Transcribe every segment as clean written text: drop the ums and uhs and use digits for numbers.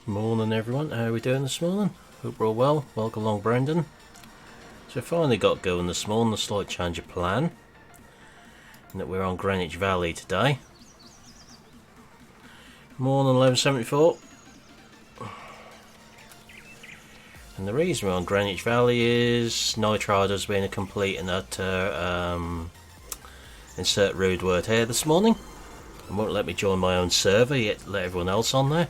Morning everyone, how are we doing this morning? Hope we're all well. Welcome along Brendan. So finally got going this morning, a slight change of plan. And that we're on Greenwich Valley today. Morning 1174. And the reason we're on Greenwich Valley is Nitrado's been a complete and utter insert rude word here this morning. And won't let me join my own server, yet let everyone else on there.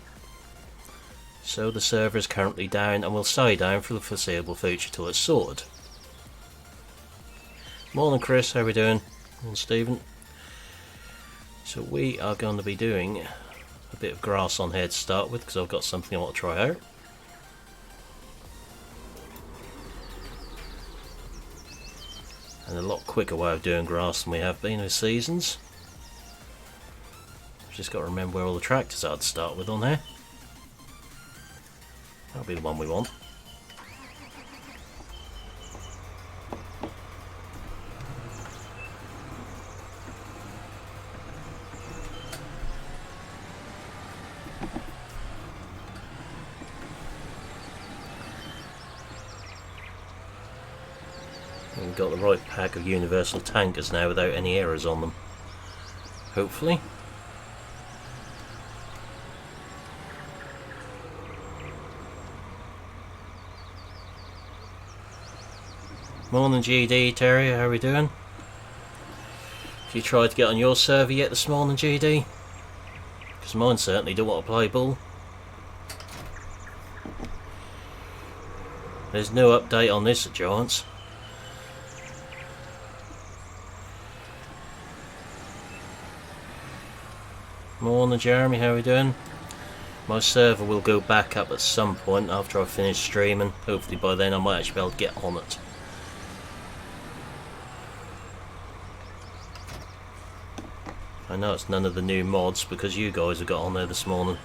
So the server is currently down and will stay down for the foreseeable future till it's sorted. Morning Chris, how are we doing? Morning Stephen. So we are going to be doing a bit of grass on here to start with because I've got something I want to try out. And a lot quicker way of doing grass than we have been with seasons. We've just got to remember where all the tractors are to start with on here. That'll be the one we want. We've got the right pack of universal tankers now without any errors on them. Hopefully. Morning GD, Terry, how are we doing? Have you tried to get on your server yet this morning, GD? Because mine certainly don't want to play ball. There's no update on this at Giants. Morning Jeremy, how are we doing? My server will go back up at some point after I finish streaming. Hopefully by then I might actually be able to get on it. I know it's none of the new mods because you guys have got on there this morning.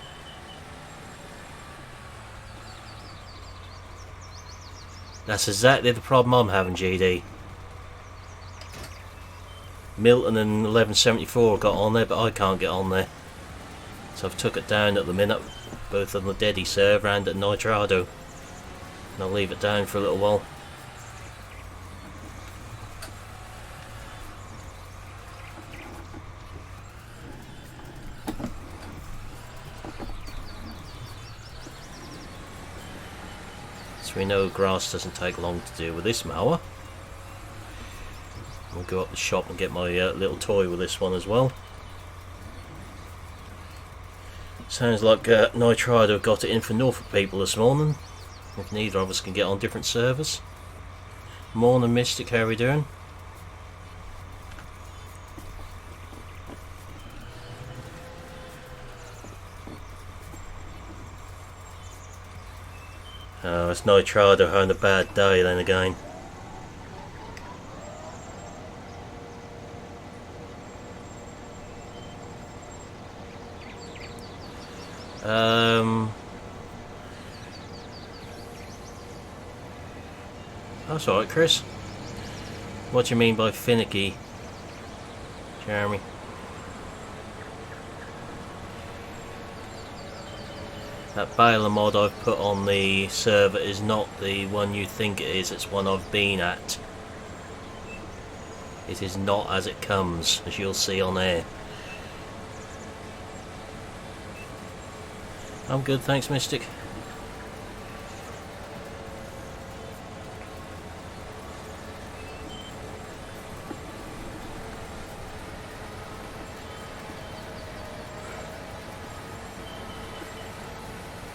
That's exactly the problem I'm having, GD. Milton and 1174 got on there, but I can't get on there. So I've took it down at the minute, both on the Deddy server and at Nitrado. And I'll leave it down for a little while. So we know grass doesn't take long to do with this mower. I'll go up the shop and get my little toy with this one as well. Sounds like Nitrado got it in for Norfolk people this morning. If neither of us can get on different servers. Morning Mystic, how are we doing? Oh, it's Nitrado having a bad day then again. That's alright, Chris. What do you mean by finicky, Jeremy? That baler mod I've put on the server is not the one you think it is, it's one I've been at. It is not as it comes, as you'll see on air. I'm good, thanks Mystic.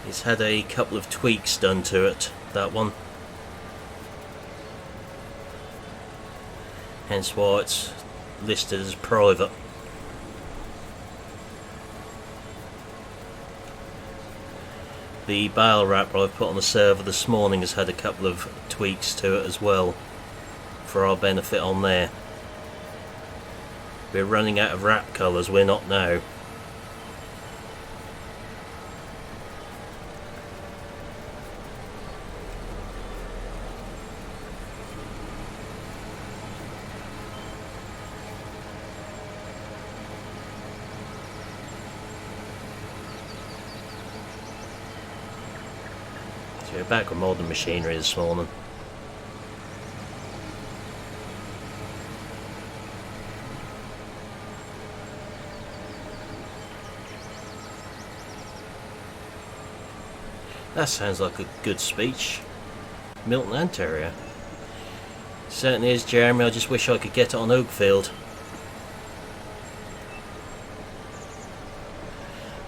It's had a couple of tweaks done to it, that one. Hence why it's listed as private. The bale wrapper I've put on the server this morning has had a couple of tweaks to it as well, for our benefit on there. We're running out of wrap colours, we're not now. So we're back with modern machinery this morning. That sounds like a good speech. Milton and Terrier. Certainly is, Jeremy. I just wish I could get it on Oakfield.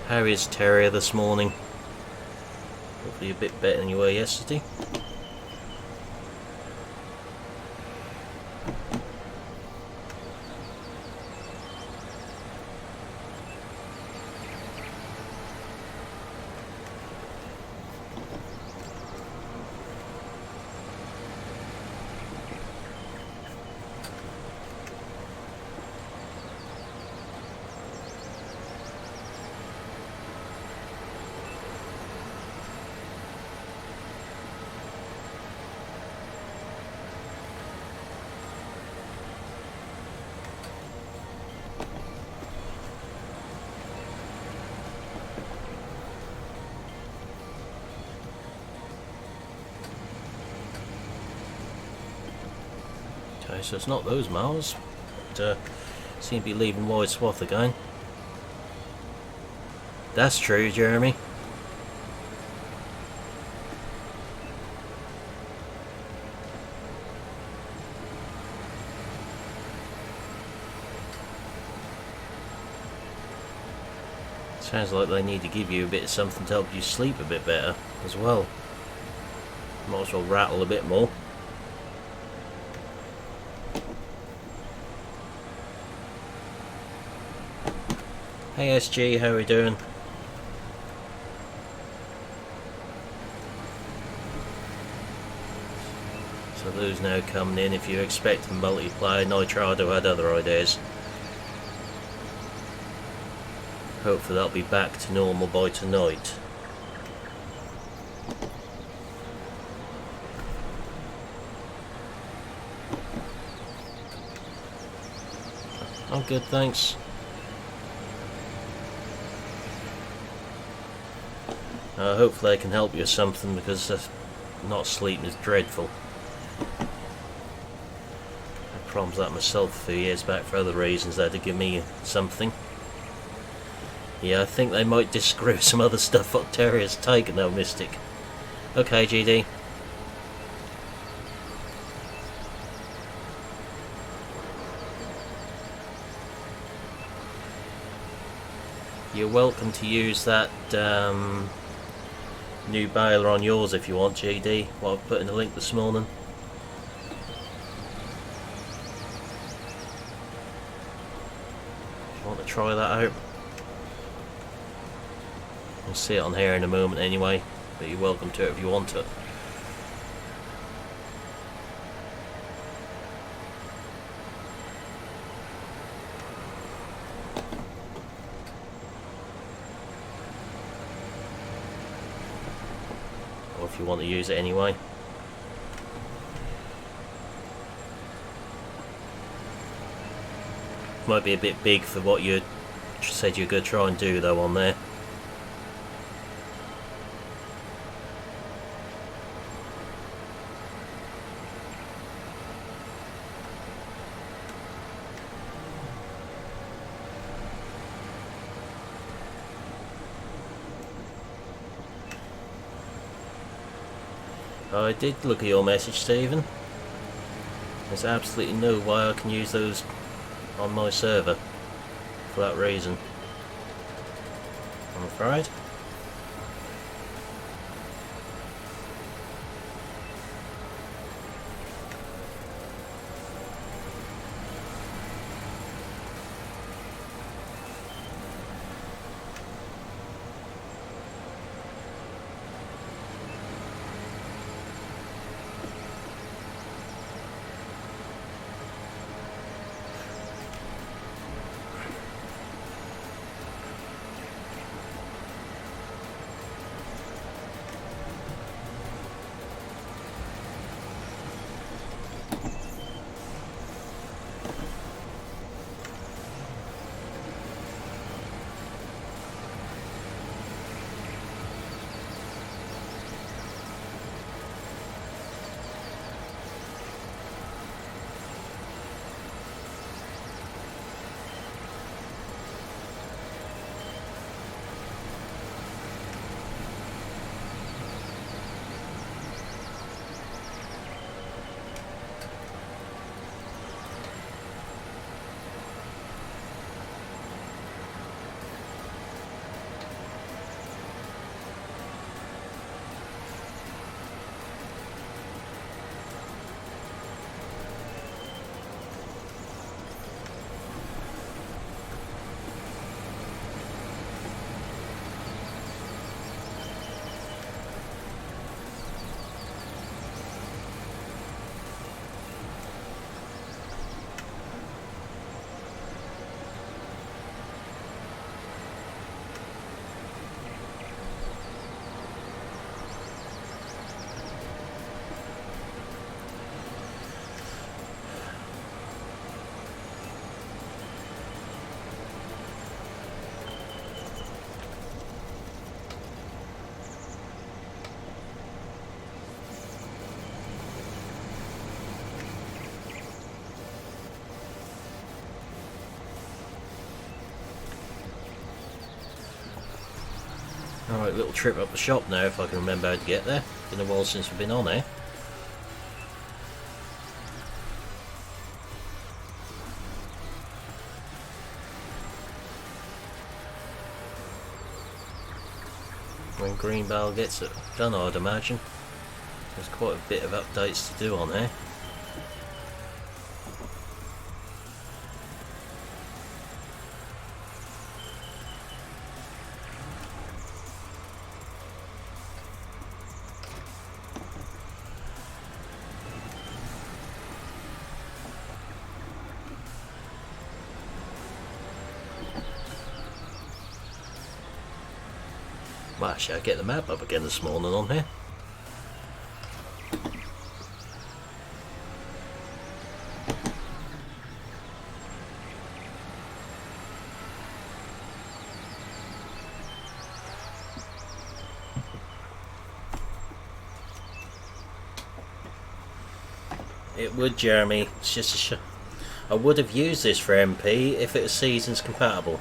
How is Terrier this morning? Hopefully a bit better than you were yesterday. Okay, so it's not those miles, but seem to be leaving wide swath again. That's true, Jeremy. Sounds like they need to give you a bit of something to help you sleep a bit better as well. Might as well rattle a bit more. Hey SG, how are we doing? So those now coming in. If you're expecting multiplayer, Nitrado had other ideas. Hopefully that'll be back to normal by tonight. I'm good, thanks. Hopefully I can help you with something, because not sleeping is dreadful. I had problems with that myself a few years back for other reasons. They had to give me something. Yeah, I think they might disagree with some other stuff what Terrier's taken though, Mystic. Okay, GD. You're welcome to use that new baler on yours if you want, GD, what I've put in the link this morning. If you want to try that out. You'll see it on here in a moment anyway, but you're welcome to it if you want it. Or if you want to use it anyway. Might be a bit big for what you said you're going to try and do though on there. I did look at your message, Stephen. There's absolutely no way I can use those on my server for that reason, I'm afraid. Alright, little trip up the shop now if I can remember how to get there. Been a while since we've been on here. When Greenbell gets it done, I'd imagine. There's quite a bit of updates to do on here. Well, actually, I get the map up again this morning on here. It would, Jeremy. It's just a I would have used this for MP if it was seasons compatible.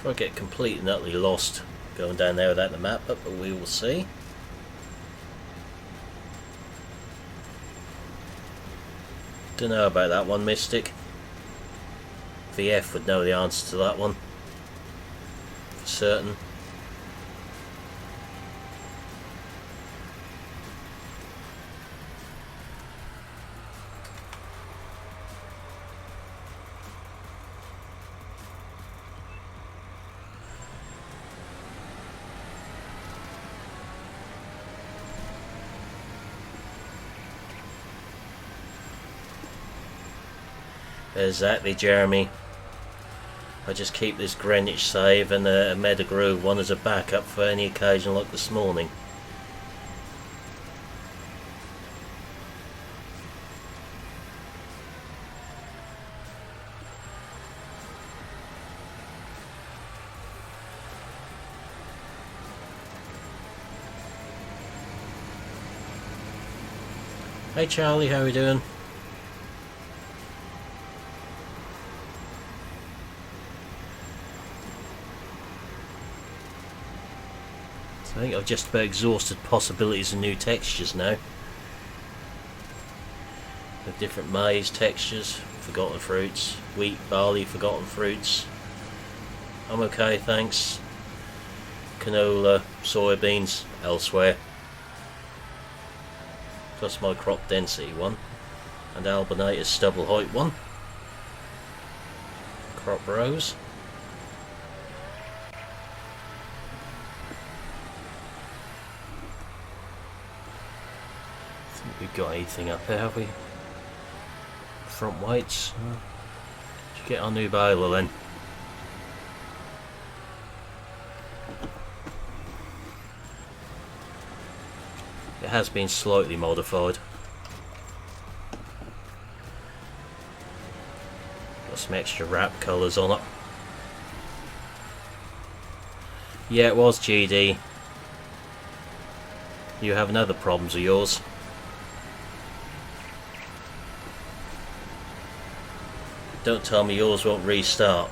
I get completely and utterly lost going down there without the map up, but we will see. Don't know about that one, Mystic. VF would know the answer to that one for certain. Exactly, Jeremy. I just keep this Greenwich save and a Metagroove one as a backup for any occasion like this morning. Hey Charlie, how are we doing? I think I've just about exhausted possibilities of new textures now. With different maize textures, forgotten fruits, wheat, barley, forgotten fruits. I'm okay, thanks. Canola, soybeans, elsewhere. Plus my crop density one. And Albinator's stubble height one. Crop rows. We've got anything up there, have we? Front weights. Should get our new baler then. It has been slightly modified. Got some extra wrap colours on it. Yeah, it was GD. You have another problems of yours. Don't tell me yours won't restart.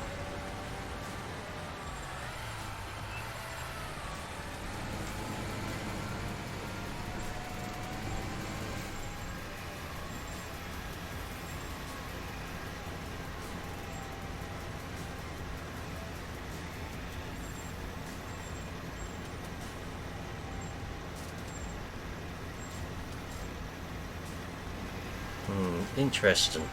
Interesting.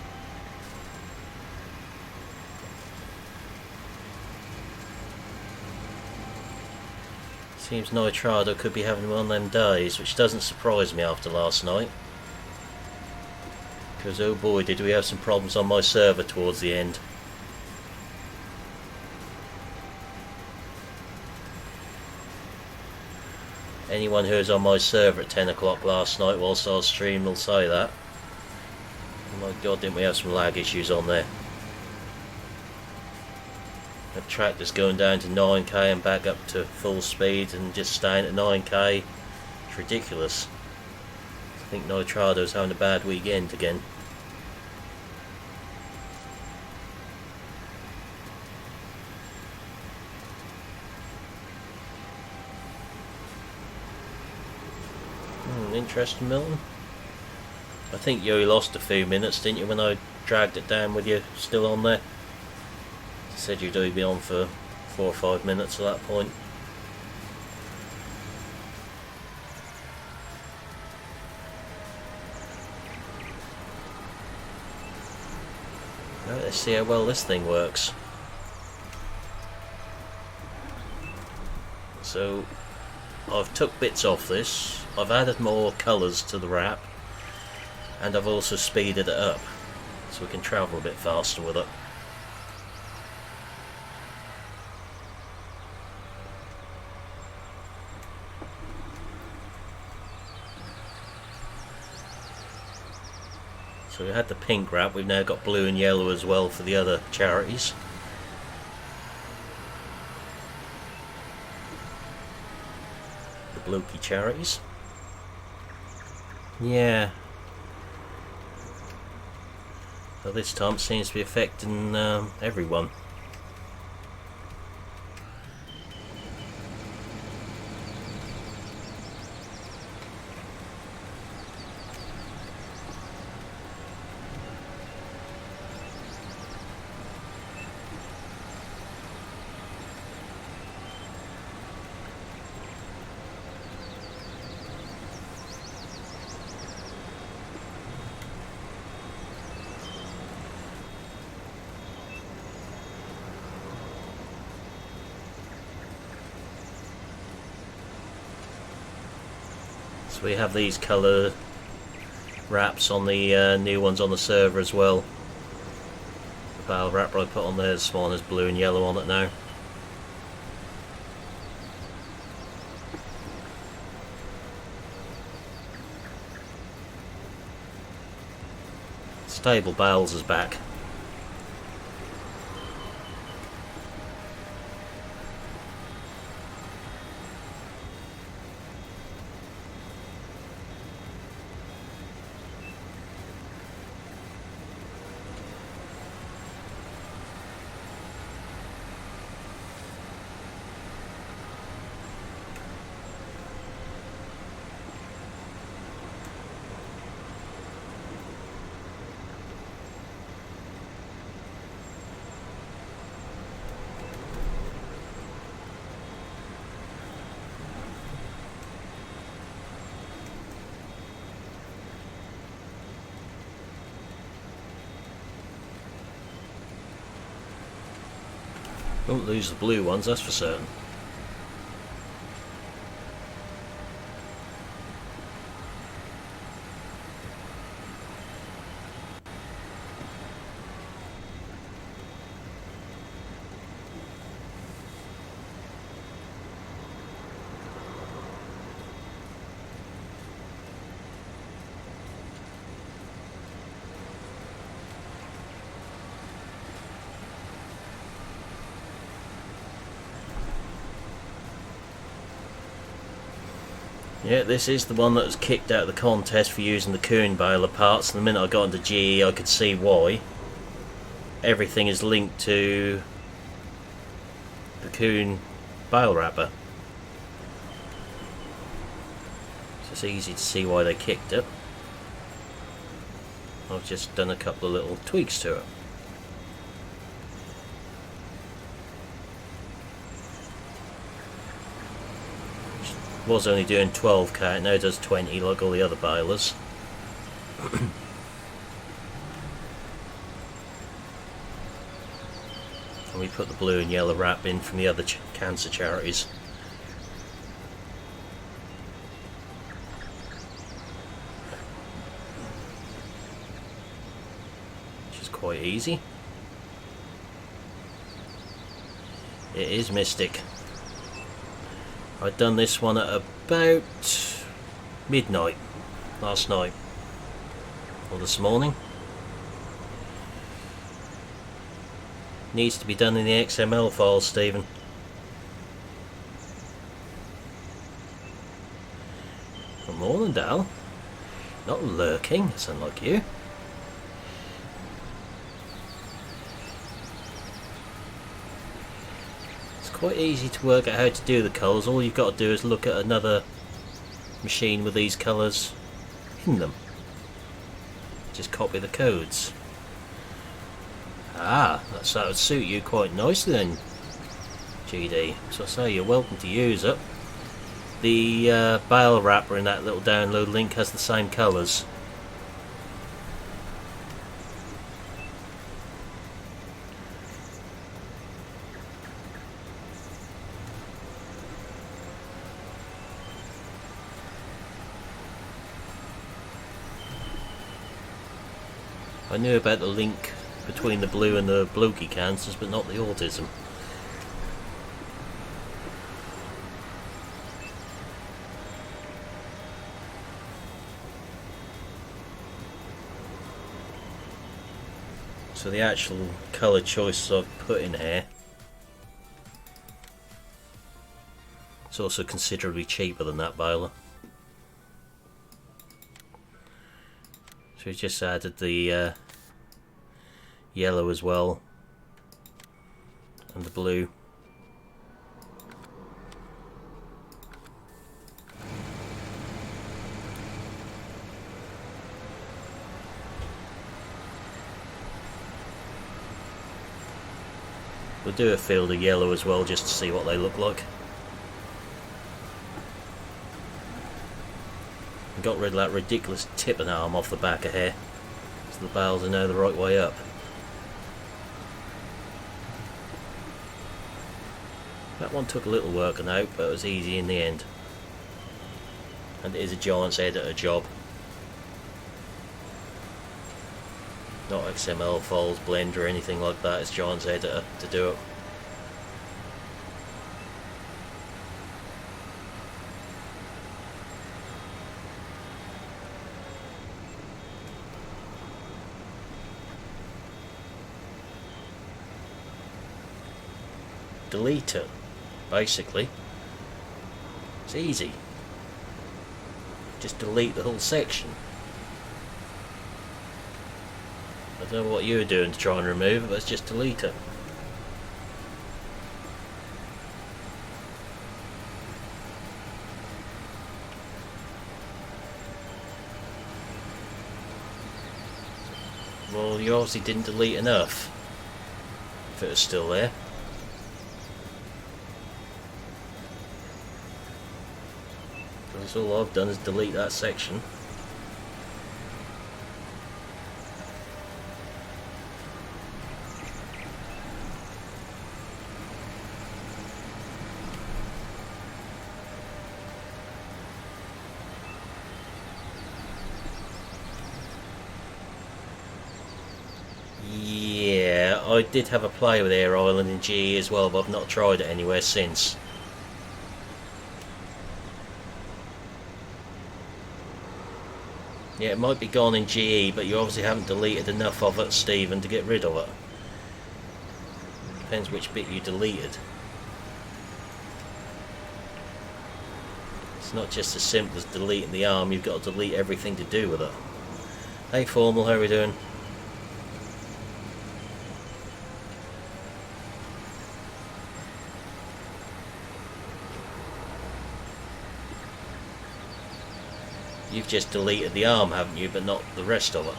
Seems Nitrado could be having one of them days, which doesn't surprise me after last night. Because oh boy, did we have some problems on my server towards the end. Anyone who was on my server at 10 o'clock last night whilst I was streaming will say that. My god, didn't we have some lag issues on there. The tractor's going down to 9k and back up to full speed and just staying at 9k. It's ridiculous. I think Nitrado's having a bad weekend again. Interesting, Milton. I think you lost a few minutes, didn't you, when I dragged it down with you still on there? You said you'd only be on for 4 or 5 minutes at that point. Right, let's see how well this thing works. So I've took bits off this, I've added more colours to the wrap, and I've also speeded it up so we can travel a bit faster with it. So we had the pink wrap, we've now got blue and yellow as well for the other charities. The blokey charities. Yeah. So this time it seems to be affecting everyone. So we have these colour wraps on the new ones on the server as well. The barrel wrap I put on there this morning is blue and yellow on it now. Stable Bales is back. Don't lose the blue ones, that's for certain. Yeah, this is the one that was kicked out of the contest for using the Coon baler parts, and the minute I got into GE I could see why. Everything is linked to the Coon bale wrapper. So it's easy to see why they kicked it. I've just done a couple of little tweaks to it. Was only doing 12k, now it does 20 like all the other balers. And we put the blue and yellow wrap in from the other cancer charities. Which is quite easy. It is Mystic. I'd done this one at about midnight last night, or this morning. Needs to be done in the XML file, Stephen. Good morning, Dal. Not lurking, it's unlike you. It's quite easy to work out how to do the colours. All you've got to do is look at another machine with these colours in them. Just copy the codes. Ah, that would suit you quite nicely then, GD. So I say you're welcome to use it. The bale wrapper in that little download link has the same colours. I knew about the link between the blue and the blokey cancers, but not the autism. So the actual colour choices I've put in here, it's also considerably cheaper than that baler. So we just added the yellow as well, and the blue. We'll do a field of yellow as well, just to see what they look like. Got rid of that ridiculous tipping arm off the back of here, so the bales are now the right way up. That one took a little working out, but it was easy in the end. And it is a giant's editor job. Not XML files, Blender or anything like that, it's giant's editor to do it. Delete it, basically. It's easy. Just delete the whole section. I don't know what you were doing to try and remove it, but let's just delete it. Well, you obviously didn't delete enough, if it was still there. Because all I've done is delete that section. Yeah, I did have a play with Air Island in GE as well, but I've not tried it anywhere since. Yeah, it might be gone in GE, but you obviously haven't deleted enough of it, Stephen, to get rid of it. Depends which bit you deleted. It's not just as simple as deleting the arm, you've got to delete everything to do with it. Hey Formal, how are we doing? You've just deleted the arm, haven't you, but not the rest of it.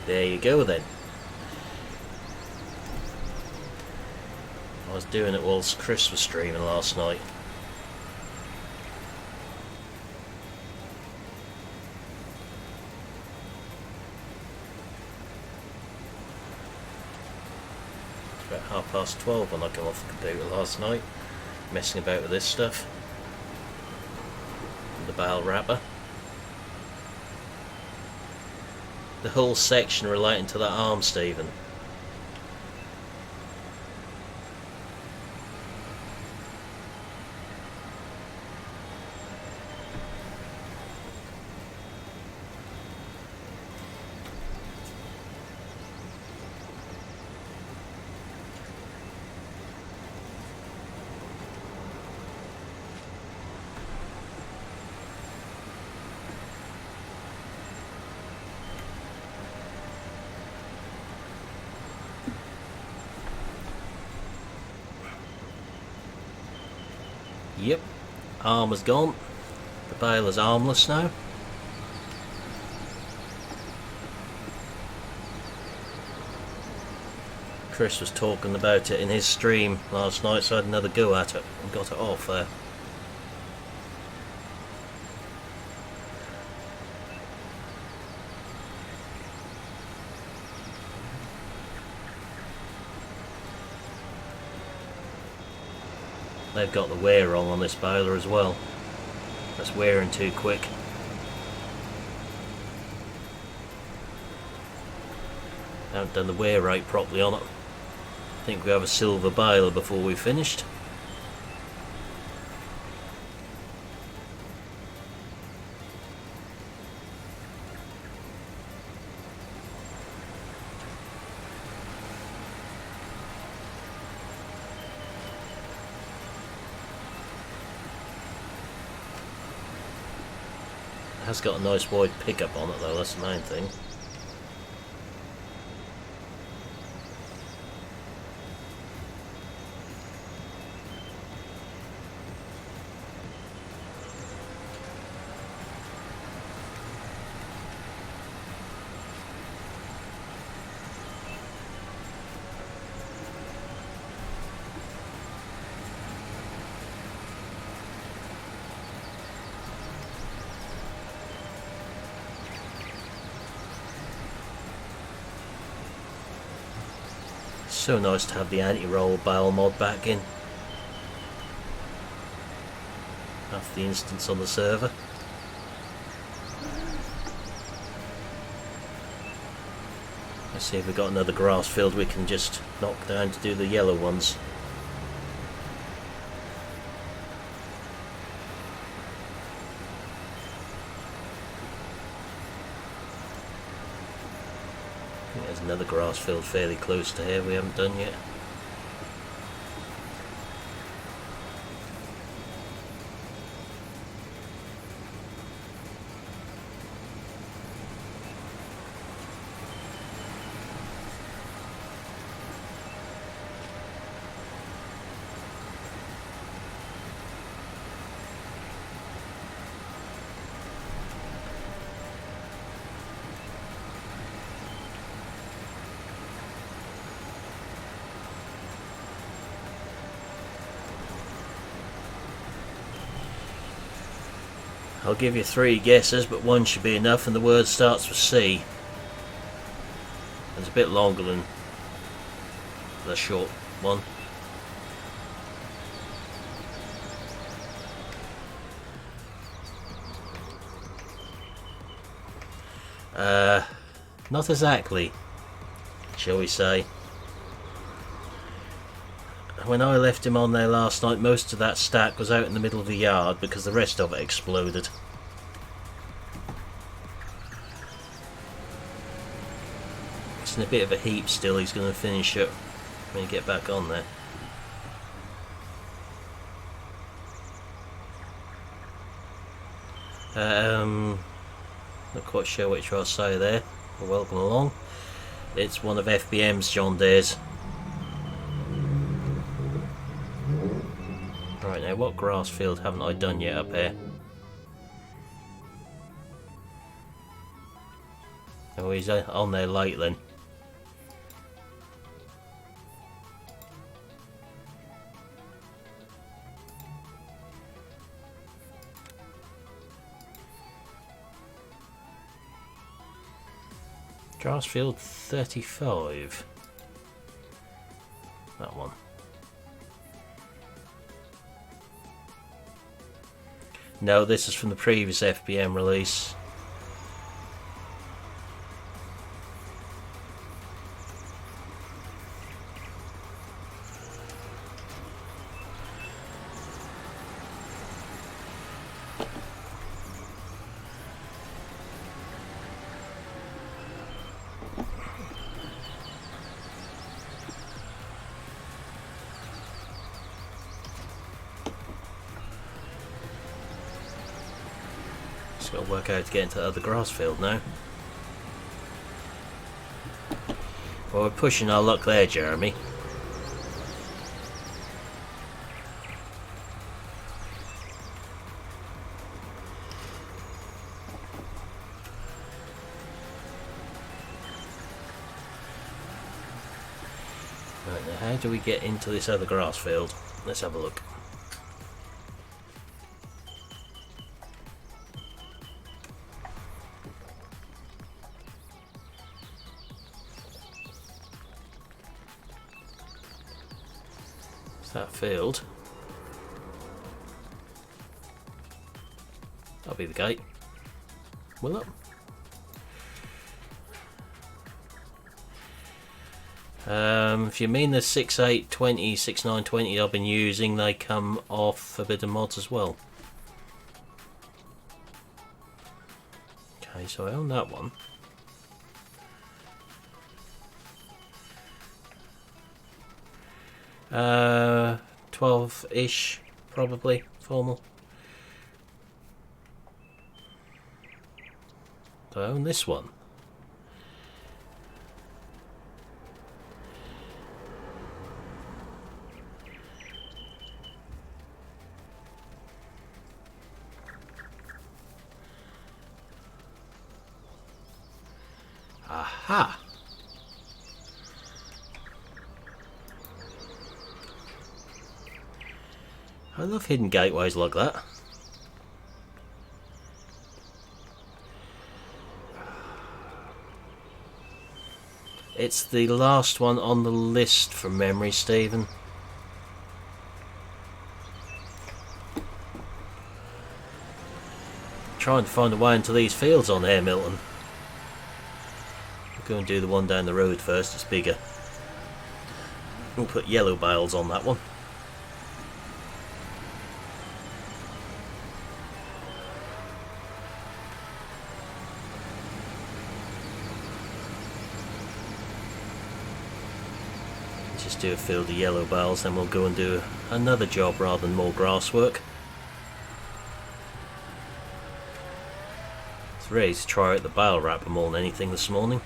There you go then. I was doing it whilst Chris was streaming last night. About 12:30 when I came off the computer last night, messing about with this stuff. And the bale wrapper. The whole section relating to that arm, Stephen. Yep, arm is gone. The baler's armless now. Chris was talking about it in his stream last night, so I had another go at it and got it off there. They've got the wear on this baler as well. That's wearing too quick. Haven't done the wear rate properly on it. I think we have a silver baler before we finished. It has got a nice wide pickup on it though, that's the main thing. So nice to have the anti-roll bale mod back in. After the instance on the server. Let's see if we've got another grass field we can just knock down to do the yellow ones. There's another grass field fairly close to here we haven't done yet. I'll give you 3 guesses, but one should be enough, and the word starts with C. It's a bit longer than the short one. Not exactly, shall we say. When I left him on there last night, most of that stack was out in the middle of the yard because the rest of it exploded. It's in a bit of a heap still. He's going to finish it when you get back on there. Not quite sure which I'll say there. Well, welcome along. It's one of FBM's John Deere's. Right, now what grass field haven't I done yet up here? Oh, he's on there late then. Grass field 35. That one. No, this is from the previous FBM release. Just got to work out how to get into the other grass field now. Well, we're pushing our luck there, Jeremy. how do we get into this other grass field? Let's have a look. It's that field. That'll be the gate. Will it? If you mean the 6820, 6920 I've been using, they come off a bit of mods as well. Okay, so I own that one. Uh, 12-ish, probably, formal. Do I own this one? Aha! I love hidden gateways like that. It's the last one on the list from memory, Stephen. Trying to find a way into these fields on here, Milton. We'll go and do the one down the road first, it's bigger. We'll put yellow bales on that one. Just do a field of yellow bales, then we'll go and do another job rather than more grass work. It's ready to try out the bale wrapper more than anything this morning.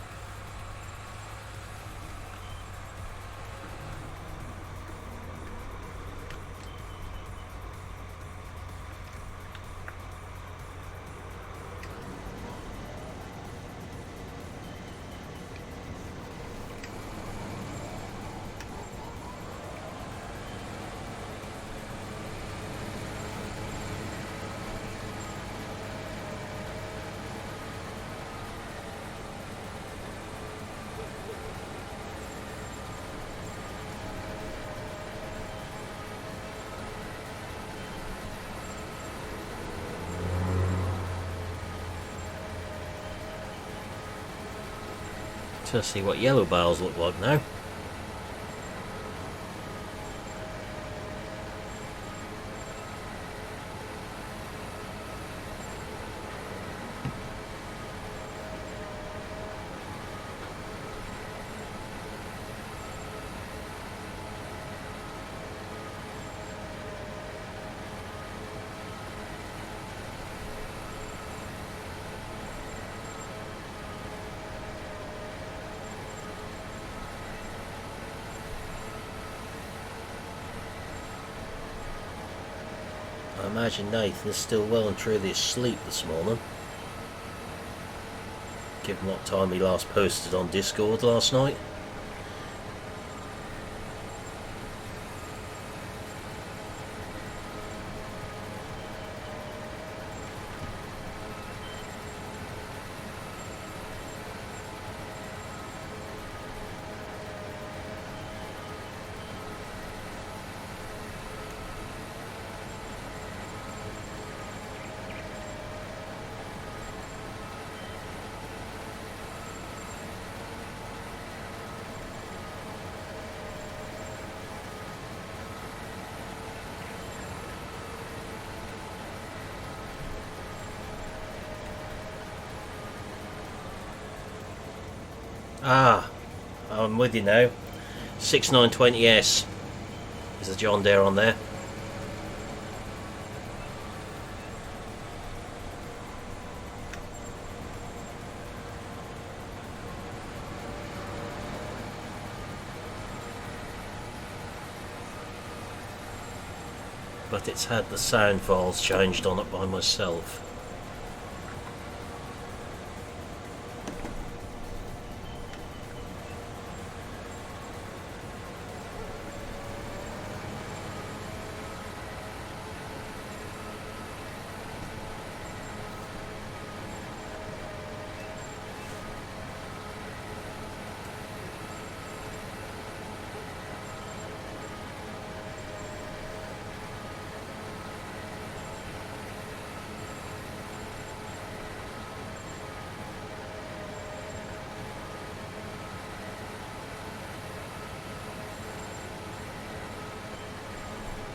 Let's see what yellow bales look like now. I imagine Nathan is still well and truly asleep this morning, given what time he last posted on Discord last night. Ah, I'm with you now. 6920S is the John Deere on there. But it's had the sound files changed on it by myself.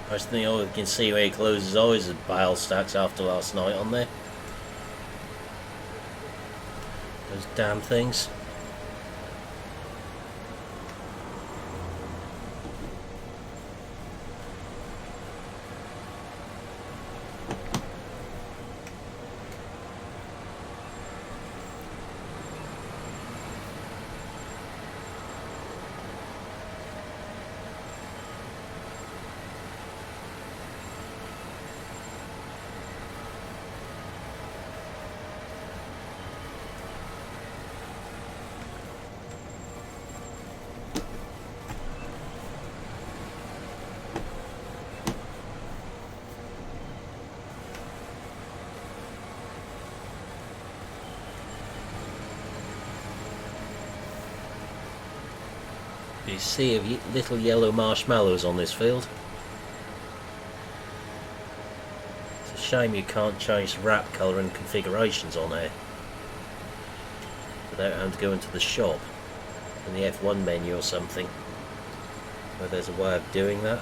I just think all you can see where he closes his eyes is bile stacks after last night on there. Those damn things. You see a little yellow marshmallows on this field. It's a shame you can't change the wrap colour and configurations on here without having to go into the shop in the F1 menu or something, where there's a way of doing that.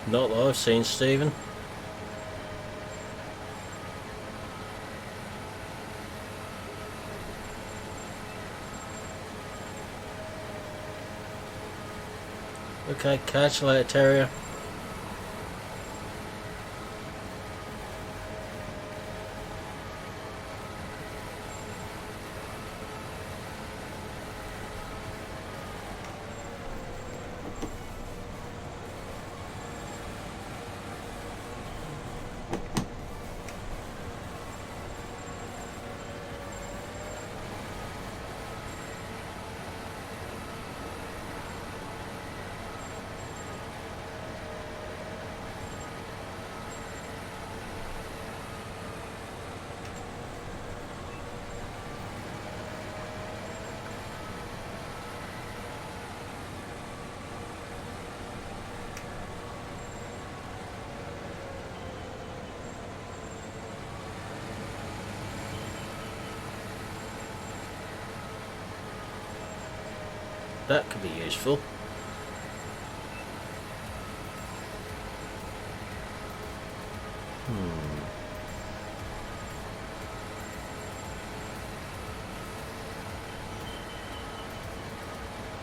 Not that I've seen, Stephen. Okay, catch you later, Terrier. That could be useful.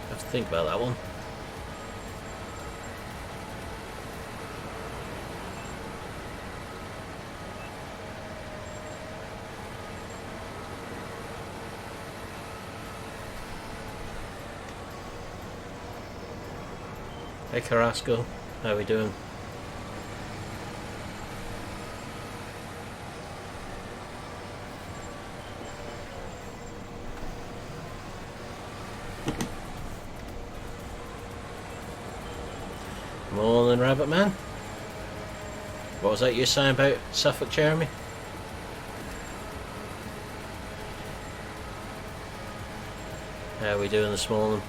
Have to think about that one. Hey Carrasco, how we doing? Morning, Rabbit Man. What was that you were saying about Suffolk, Jeremy? How are we doing this morning?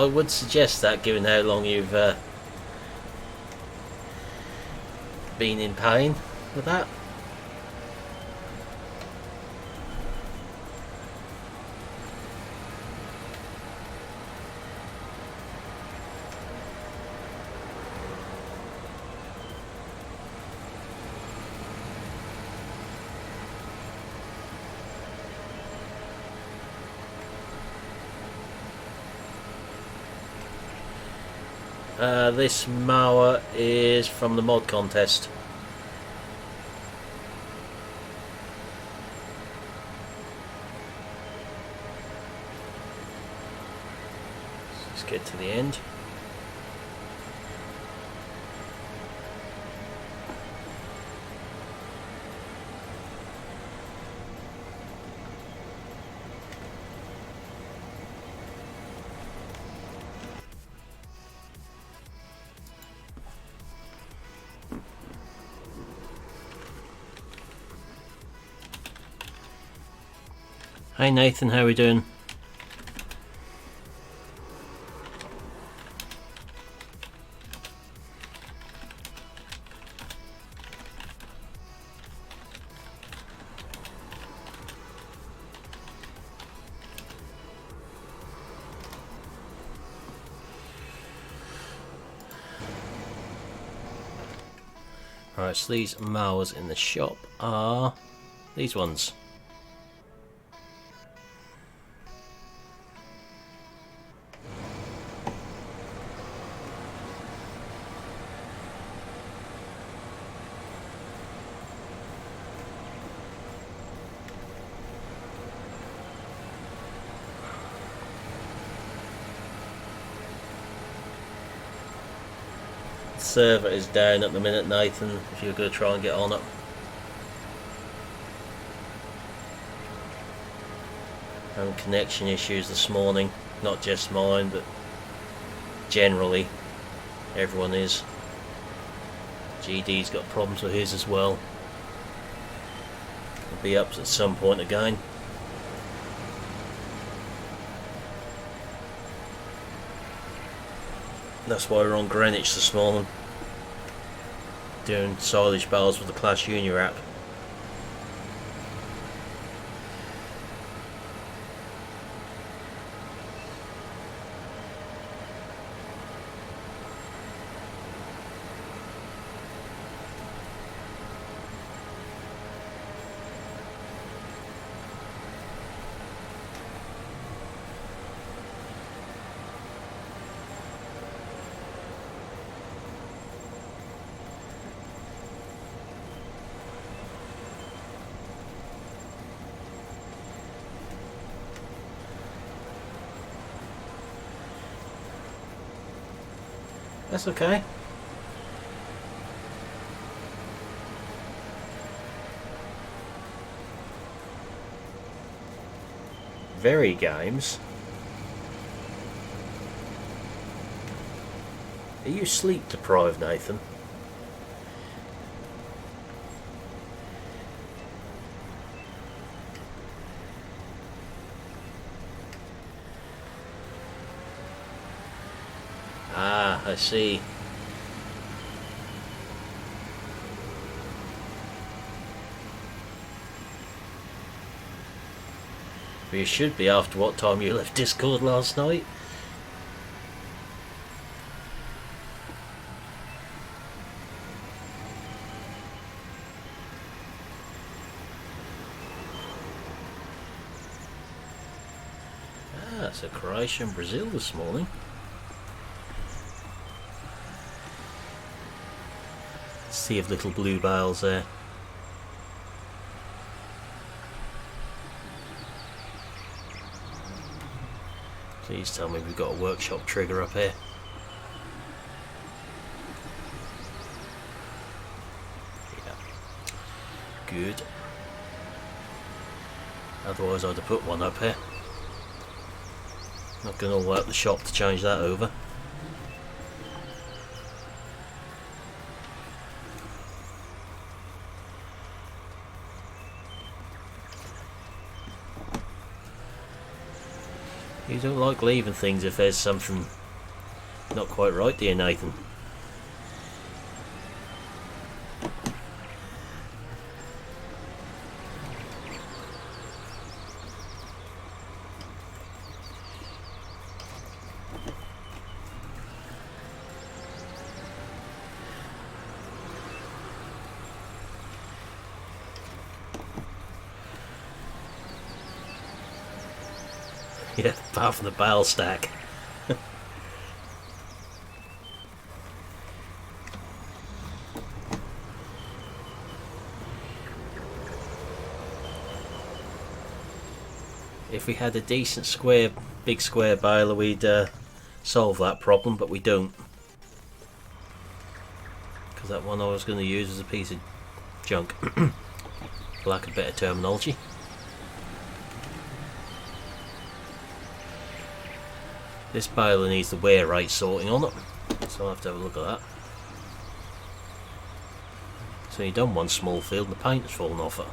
I would suggest that, given how long you've been in pain with that. This mower is from the mod contest. Let's get to the end. Hey Nathan, how are we doing? Right, so these mowers in the shop are these ones. Server is down at the minute, Nathan, if you're going to try and get on it. Having connection issues this morning, not just mine, but generally everyone is. GD's got problems with his as well. It'll be up at some point again. That's why we're on Greenwich this morning, doing silage bales with the Clash Junior app. That's okay. Very games. Are you sleep deprived, Nathan? Ah, I see. But you should be after what time you left Discord last night. Ah, it's a Croatia and Brazil this morning. Sea of little blue bales there. Please tell me we've got a workshop trigger up here. Yeah. Good. Otherwise I'd have put one up here. Not going to work the shop to change that over. You don't like leaving things if there's something not quite right, do you, Nathan? Yeah, apart from the bale stack. If we had a decent square, big square baler, we'd solve that problem, but we don't. Because that one I was going to use is a piece of junk. For lack of better terminology. This baler needs the wear rate sorting on it, so I'll have to have a look at that. So you've done one small field and the paint has fallen off it.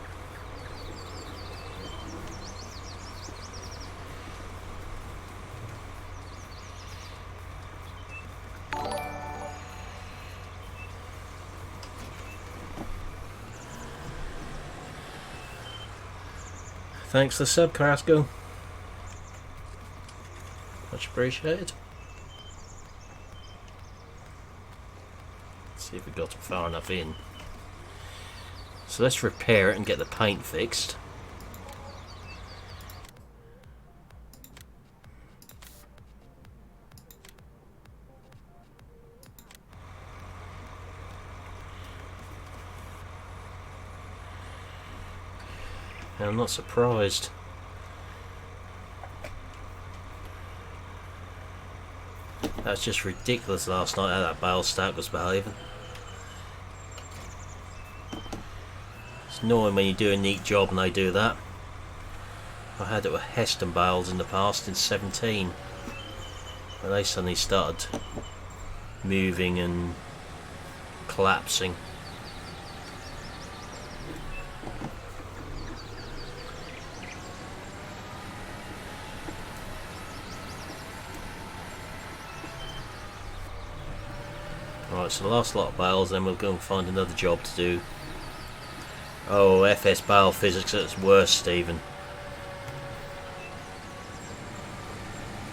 Thanks for the sub, Carrasco. Much appreciated. Let's see if we got far enough in. So let's repair it and get the paint fixed. And I'm not surprised. That's just ridiculous last night how that bale stack was behaving. It's annoying when you do a neat job and they do that. I had it with Heston bales in the past in 17. When they suddenly started moving and collapsing. Right, so the last lot of bales, then we'll go and find another job to do. Oh, FS bale physics, that's worse, Stephen.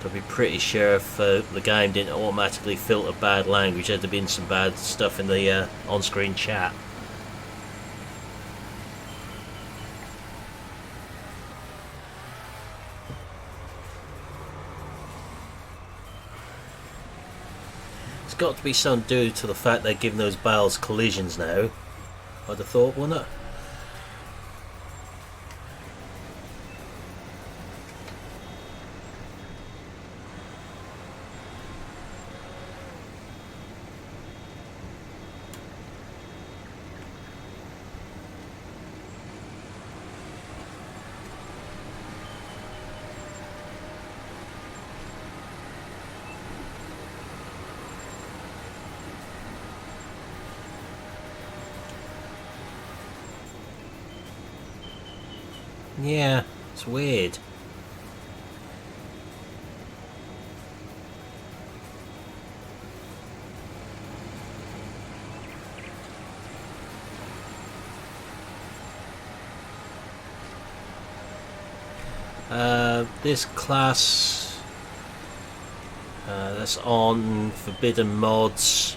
I'd be pretty sure if the game didn't automatically filter bad language, there'd have been some bad stuff in the on-screen chat. Got to be something due to the fact they're giving those bales collisions now. I'd have thought, wouldn't it? Yeah, it's weird. This class that's on Forbidden Mods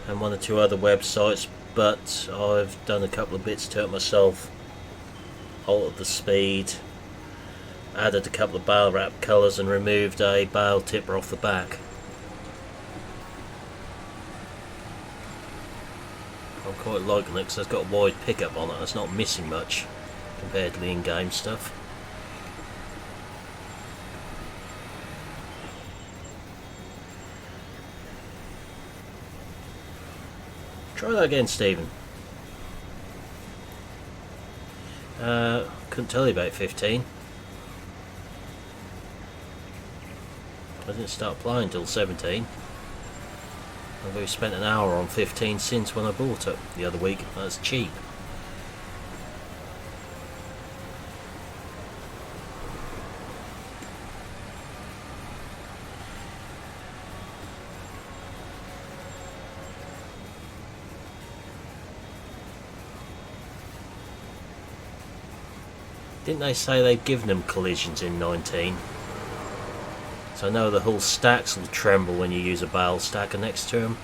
and one or two other websites, but I've done a couple of bits to it myself. Altered the speed, added a couple of bale wrap colours and removed a bale tipper off the back. I'm quite liking it because it's got a wide pickup on it and it's not missing much compared to the in-game stuff. Try that again, Stephen. Couldn't tell you about 15. I didn't start playing till 17. I've only spent an hour on 15 since when I bought it the other week. That's cheap. Didn't they say they've given them collisions in 19? So I know the whole stacks will tremble when you use a barrel stacker next to them.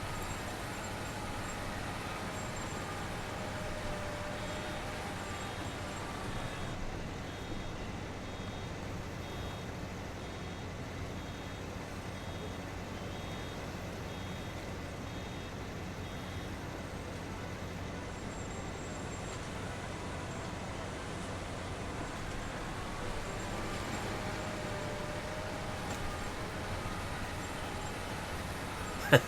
If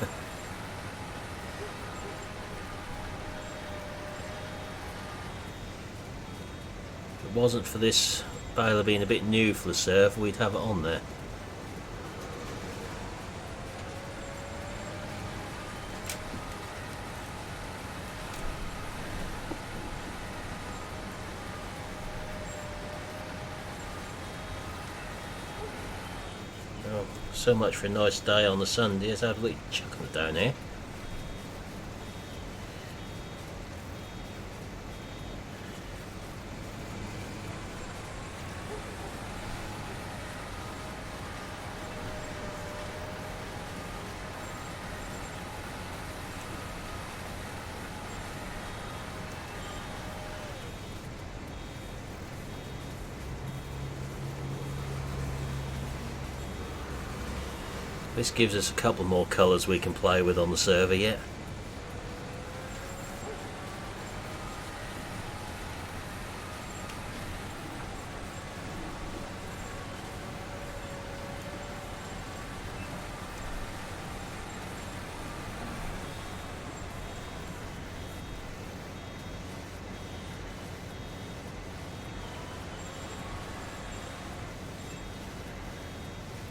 it wasn't for this baler being a bit new for the server, we'd have it on there. Oh, so much for a nice day on the Sunday. Let's have a look at chucking it down here. This gives us a couple more colours we can play with on the server yet.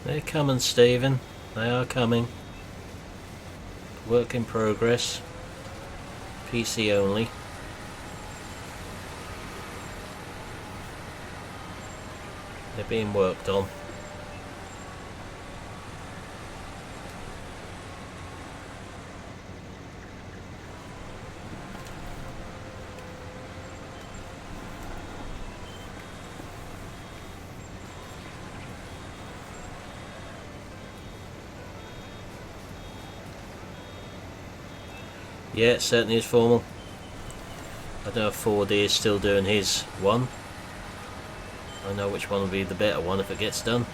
They're coming, Stephen. They are coming. Work in progress. PC only. They're being worked on. Yeah, it certainly is formal. I don't know if 4D is still doing his one. I know which one will be the better one if it gets done.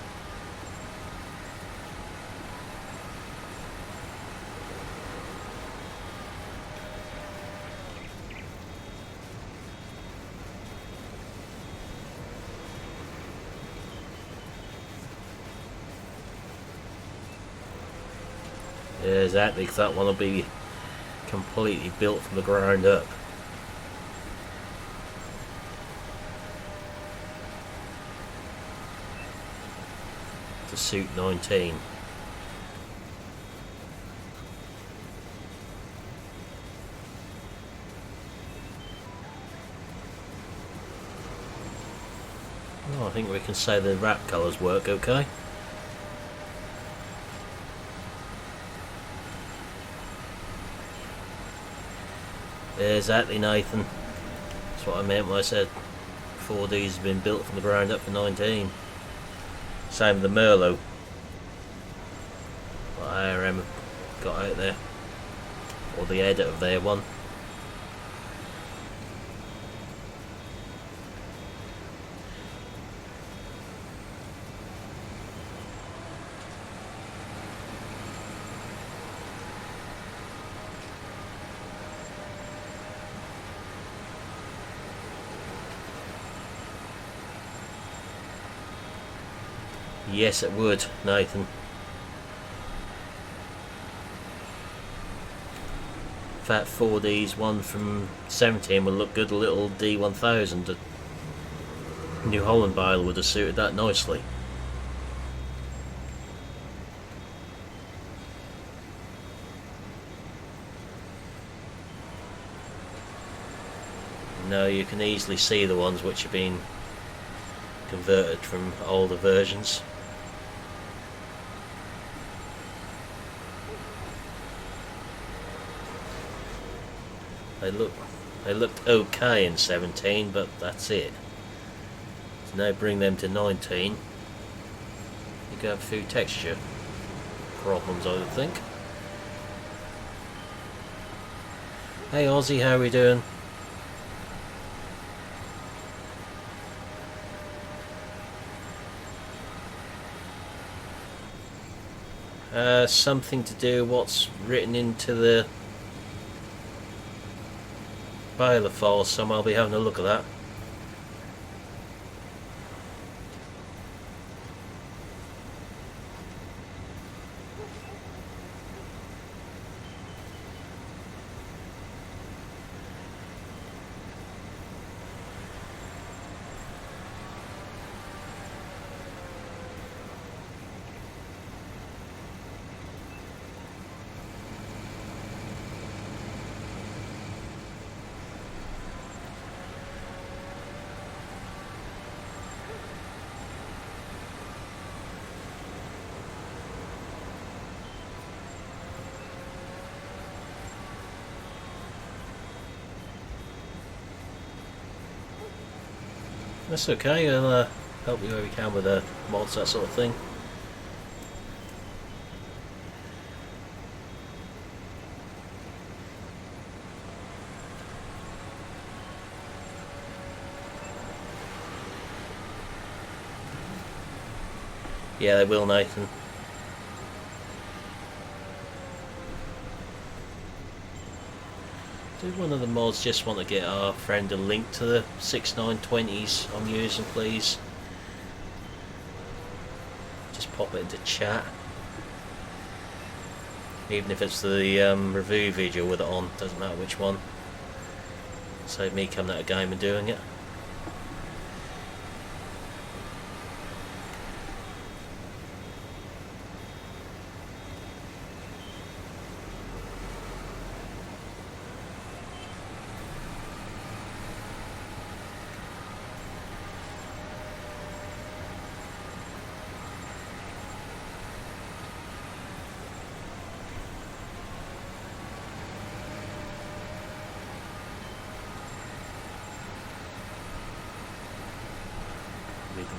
Yeah, exactly, because that one will be completely built from the ground up. To suit 19. Oh, I think we can say the wrap colours work okay. Exactly, Nathan. That's what I meant when I said 4D's have been built from the ground up for 19. Same with the Merlot. What ARM have got out there. Or the edit of their one. Yes, it would, Nathan. Fat 4D's one from 17 would look good. A little D1000. A New Holland baler would have suited that nicely. No, you can easily see the ones which have been converted from older versions. They looked okay in 17, but that's it. Now bring them to 19. You can have a few texture problems, I would think. Hey Aussie, how are we doing? Something to do what's written into the Baylor file, so I'll be having a look at that. That's okay, I'll help you where we can with the mods, that sort of thing. Yeah, they will, Nathan. Did one of the mods just want to get our friend a link to the 6920s I'm using, please? Just pop it into chat. Even if it's the review video with it on, doesn't matter which one. Save me coming out of game and doing it.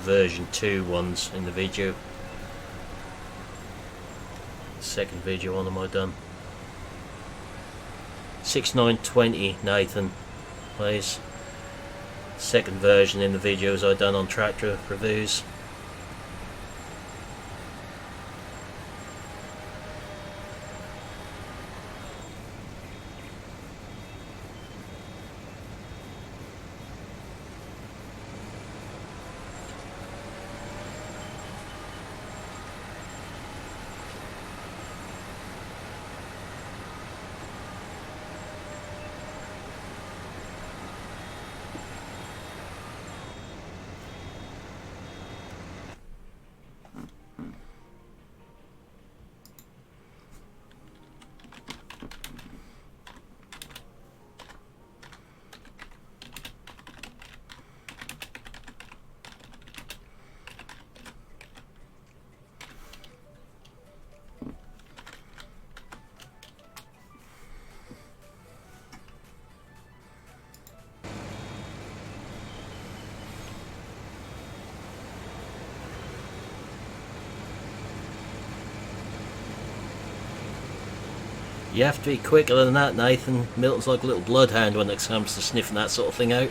Version 2 ones in the video. Second video on them I done. 6920 Nathan, please. Second version in the videos I done on tractor reviews. You have to be quicker than that, Nathan. Milton's like a little bloodhound when it comes to sniffing that sort of thing out.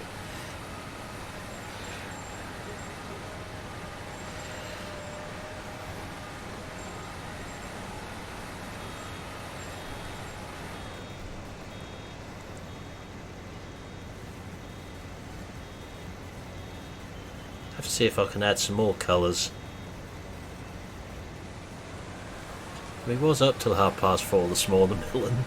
Have to see if I can add some more colours. We was up till 4:30 this morning, Milton.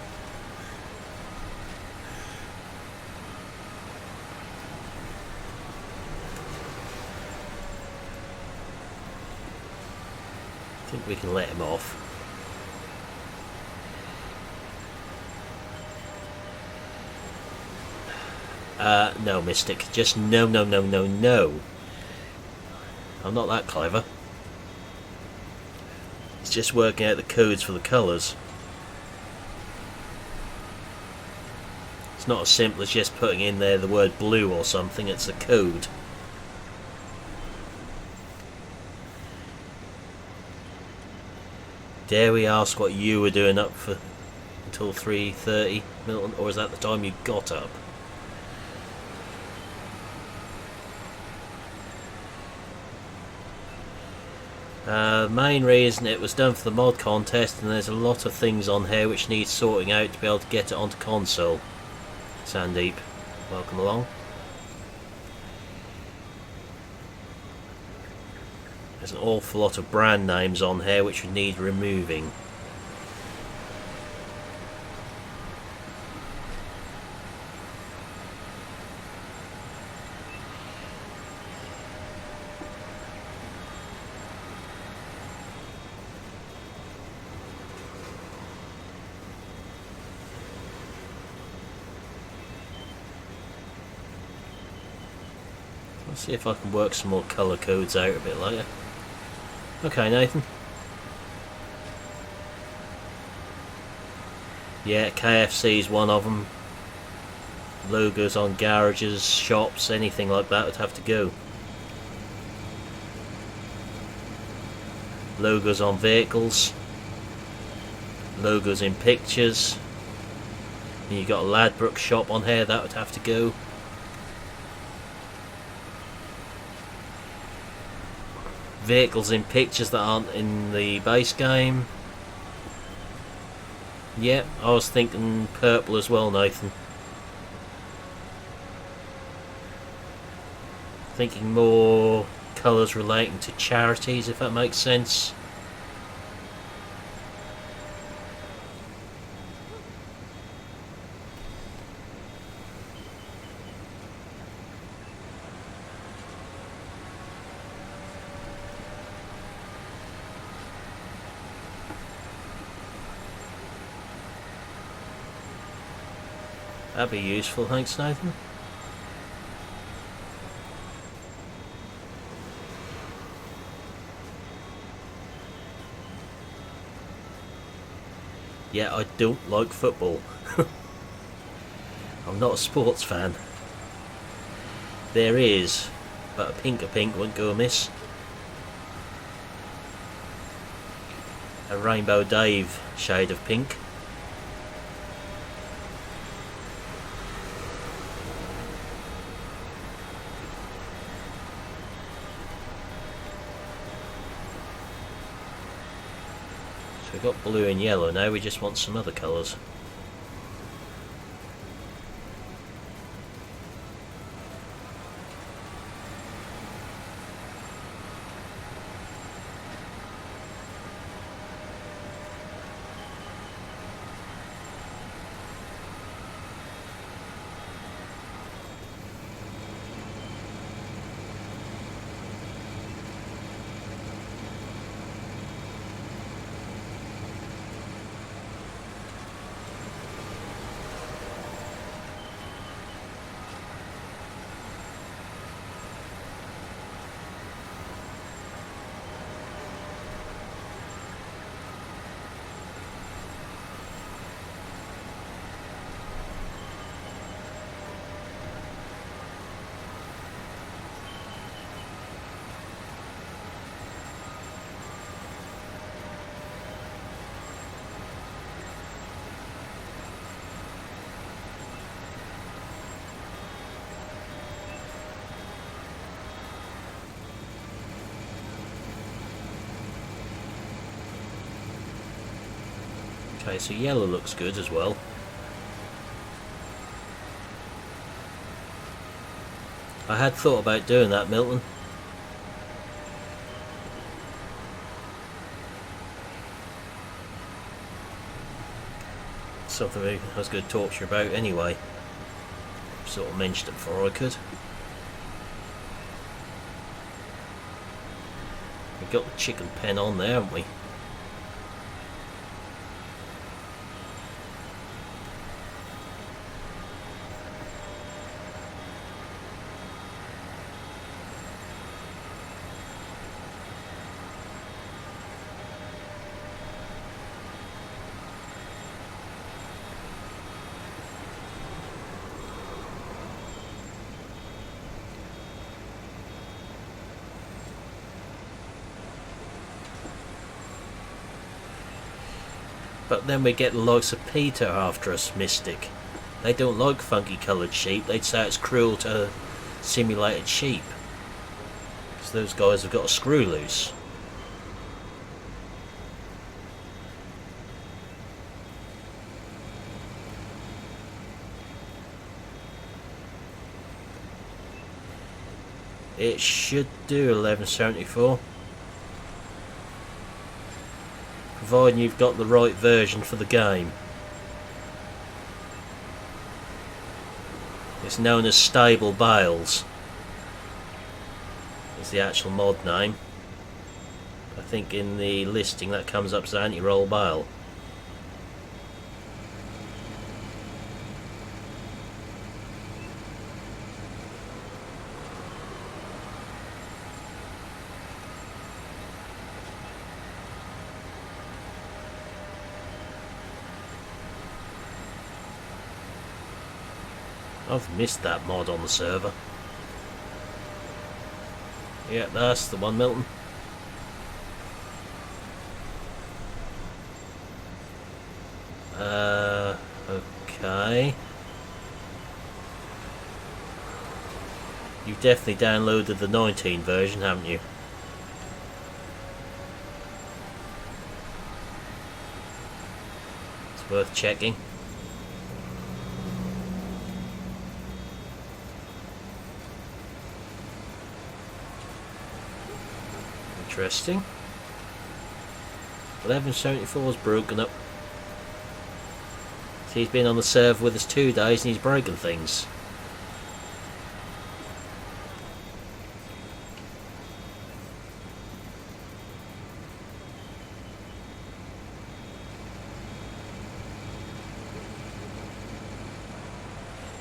I think we can let him off. No, Mystic. Just no, no, no, no, no. I'm not that clever. It's just working out the codes for the colours. It's not as simple as just putting in there the word blue or something, it's a code. Dare we ask what you were doing up for until 3:30, Milton, or is that the time you got up? Main reason it was done for the mod contest, and there's a lot of things on here which need sorting out to be able to get it onto console. Sandeep, welcome along. There's an awful lot of brand names on here which would need removing. Let's see if I can work some more colour codes out a bit later. Okay, Nathan. Yeah, KFC's one of them. Logos on garages, shops, anything like that would have to go. Logos on vehicles. Logos in pictures. And you got a Ladbroke shop on here, that would have to go. Vehicles in pictures that aren't in the base game. Yep, I was thinking purple as well, Nathan. Thinking more colours relating to charities, if that makes sense. That'd be useful, thanks Nathan. Yeah, I don't like football. I'm not a sports fan. There is, but a pink won't go amiss. A Rainbow Dave shade of pink. We've got blue and yellow now, we just want some other colours. Okay, so yellow looks good as well. I had thought about doing that, Milton. Something I was going to talk to you about anyway. Sort of mentioned it before I could. We've got the chicken pen on there, haven't we? But then we get the likes of Peter after us, Mystic. They don't like funky coloured sheep. They'd say it's cruel to simulated sheep. So those guys have got a screw loose. It should do 1174. Providing you've got the right version for the game. It's known as Stable Bales. Is the actual mod name. I think in the listing that comes up as anti-roll bale. I've missed that mod on the server. Yeah, that's the one, Milton. Okay. You've definitely downloaded the 19 version, haven't you? It's worth checking. Interesting. 1174 is broken up. So he's been on the server with us 2 days and he's broken things.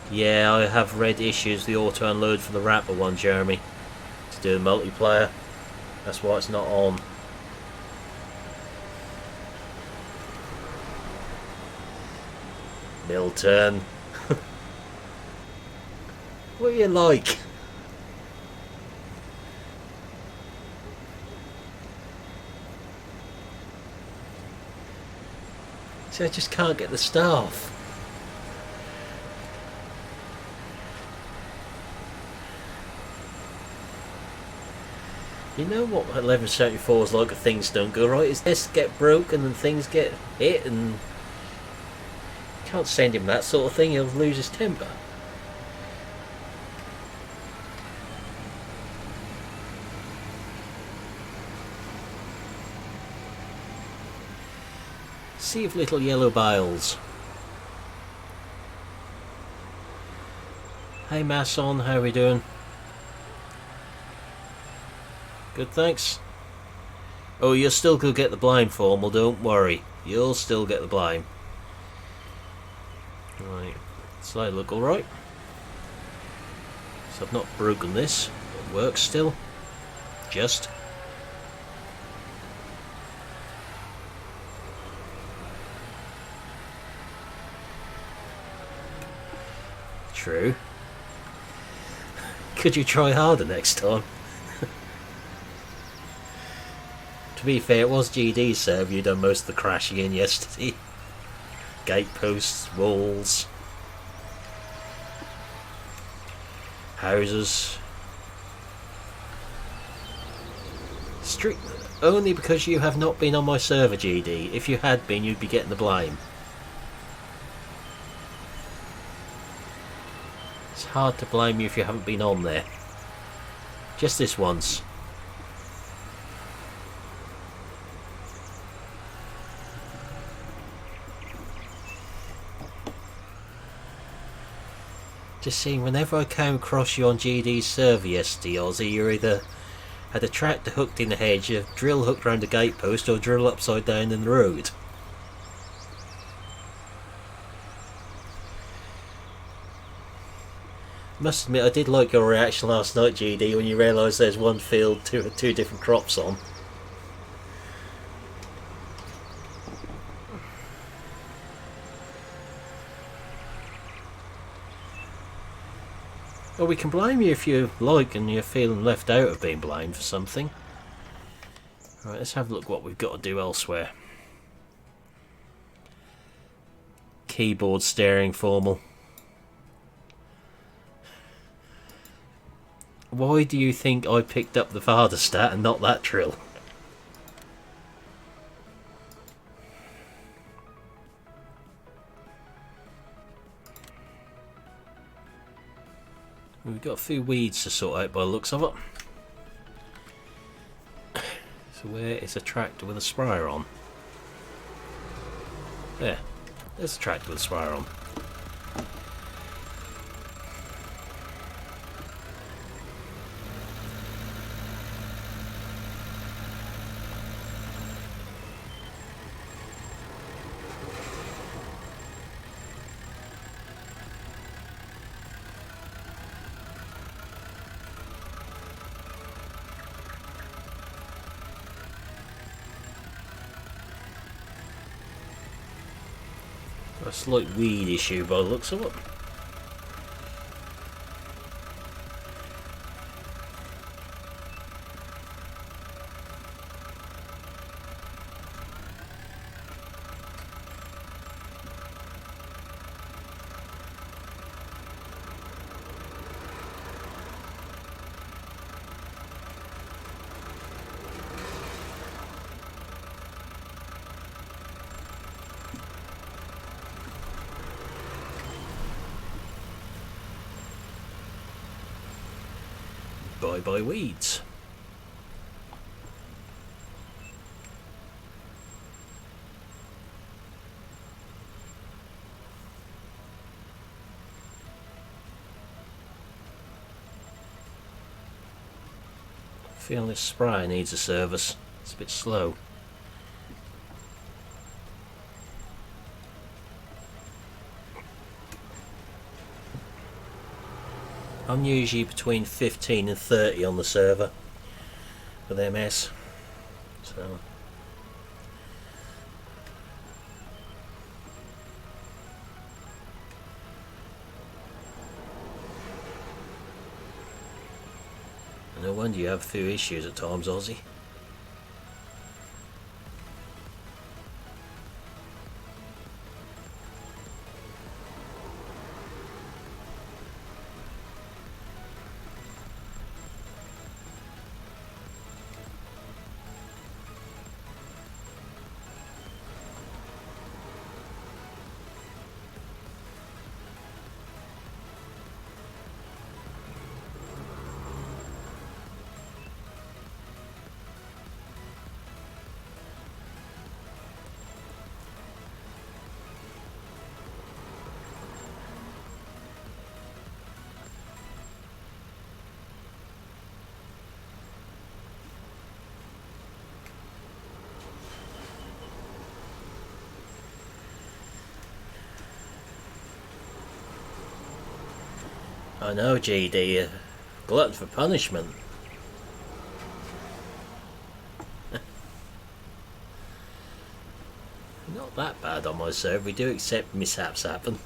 Yeah, I have read issues with the auto unload for the Rapper one, Jeremy, to do the multiplayer. That's why it's not on. Milton. What are you like? See, I just can't get the staff. You know what 1174 is like if things don't go right? Is this get broken and things get hit and... You can't send him that sort of thing, he'll lose his temper. Sea of little yellow bales. Hey Masson, how are we doing? Good, thanks. Oh, you'll still go get the blame formal, don't worry. You'll still get the blame. Right, so I look alright. So I've not broken this. It works still. Just. True. Could you try harder next time? To be fair, it was GD's server you done most of the crashing in yesterday. Gateposts, walls, houses. Strict only because you have not been on my server, GD. If you had been, you'd be getting the blame. It's hard to blame you if you haven't been on there. Just this once. Just seeing, whenever I came across you on GD's server yesterday, Aussie, you either had a tractor hooked in the hedge, a drill hooked round a gatepost, or a drill upside down in the road. Must admit, I did like your reaction last night, GD, when you realised there's one field, two different crops on. Well, we can blame you if you like and you're feeling left out of being blamed for something. Right, let's have a look what we've got to do elsewhere. keyboard staring formal. Why do you think I picked up the father stat and not that trill? We've got a few weeds to sort out by the looks of it. So where is a tractor with a sprayer on? There. There's a tractor with a sprayer on. A slight weed issue by the looks of it. Bye bye weeds. Feeling this sprayer needs a service. It's a bit slow. I'm usually between 15 and 30 on the server with MS, so no wonder you have a few issues at times, Aussie. I know, GD, glutton for punishment. Not that bad on my server, we do accept mishaps happen.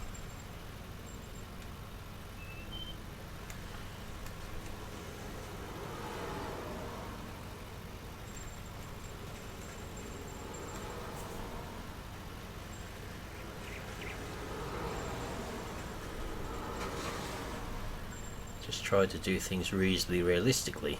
Just try to do things reasonably realistically.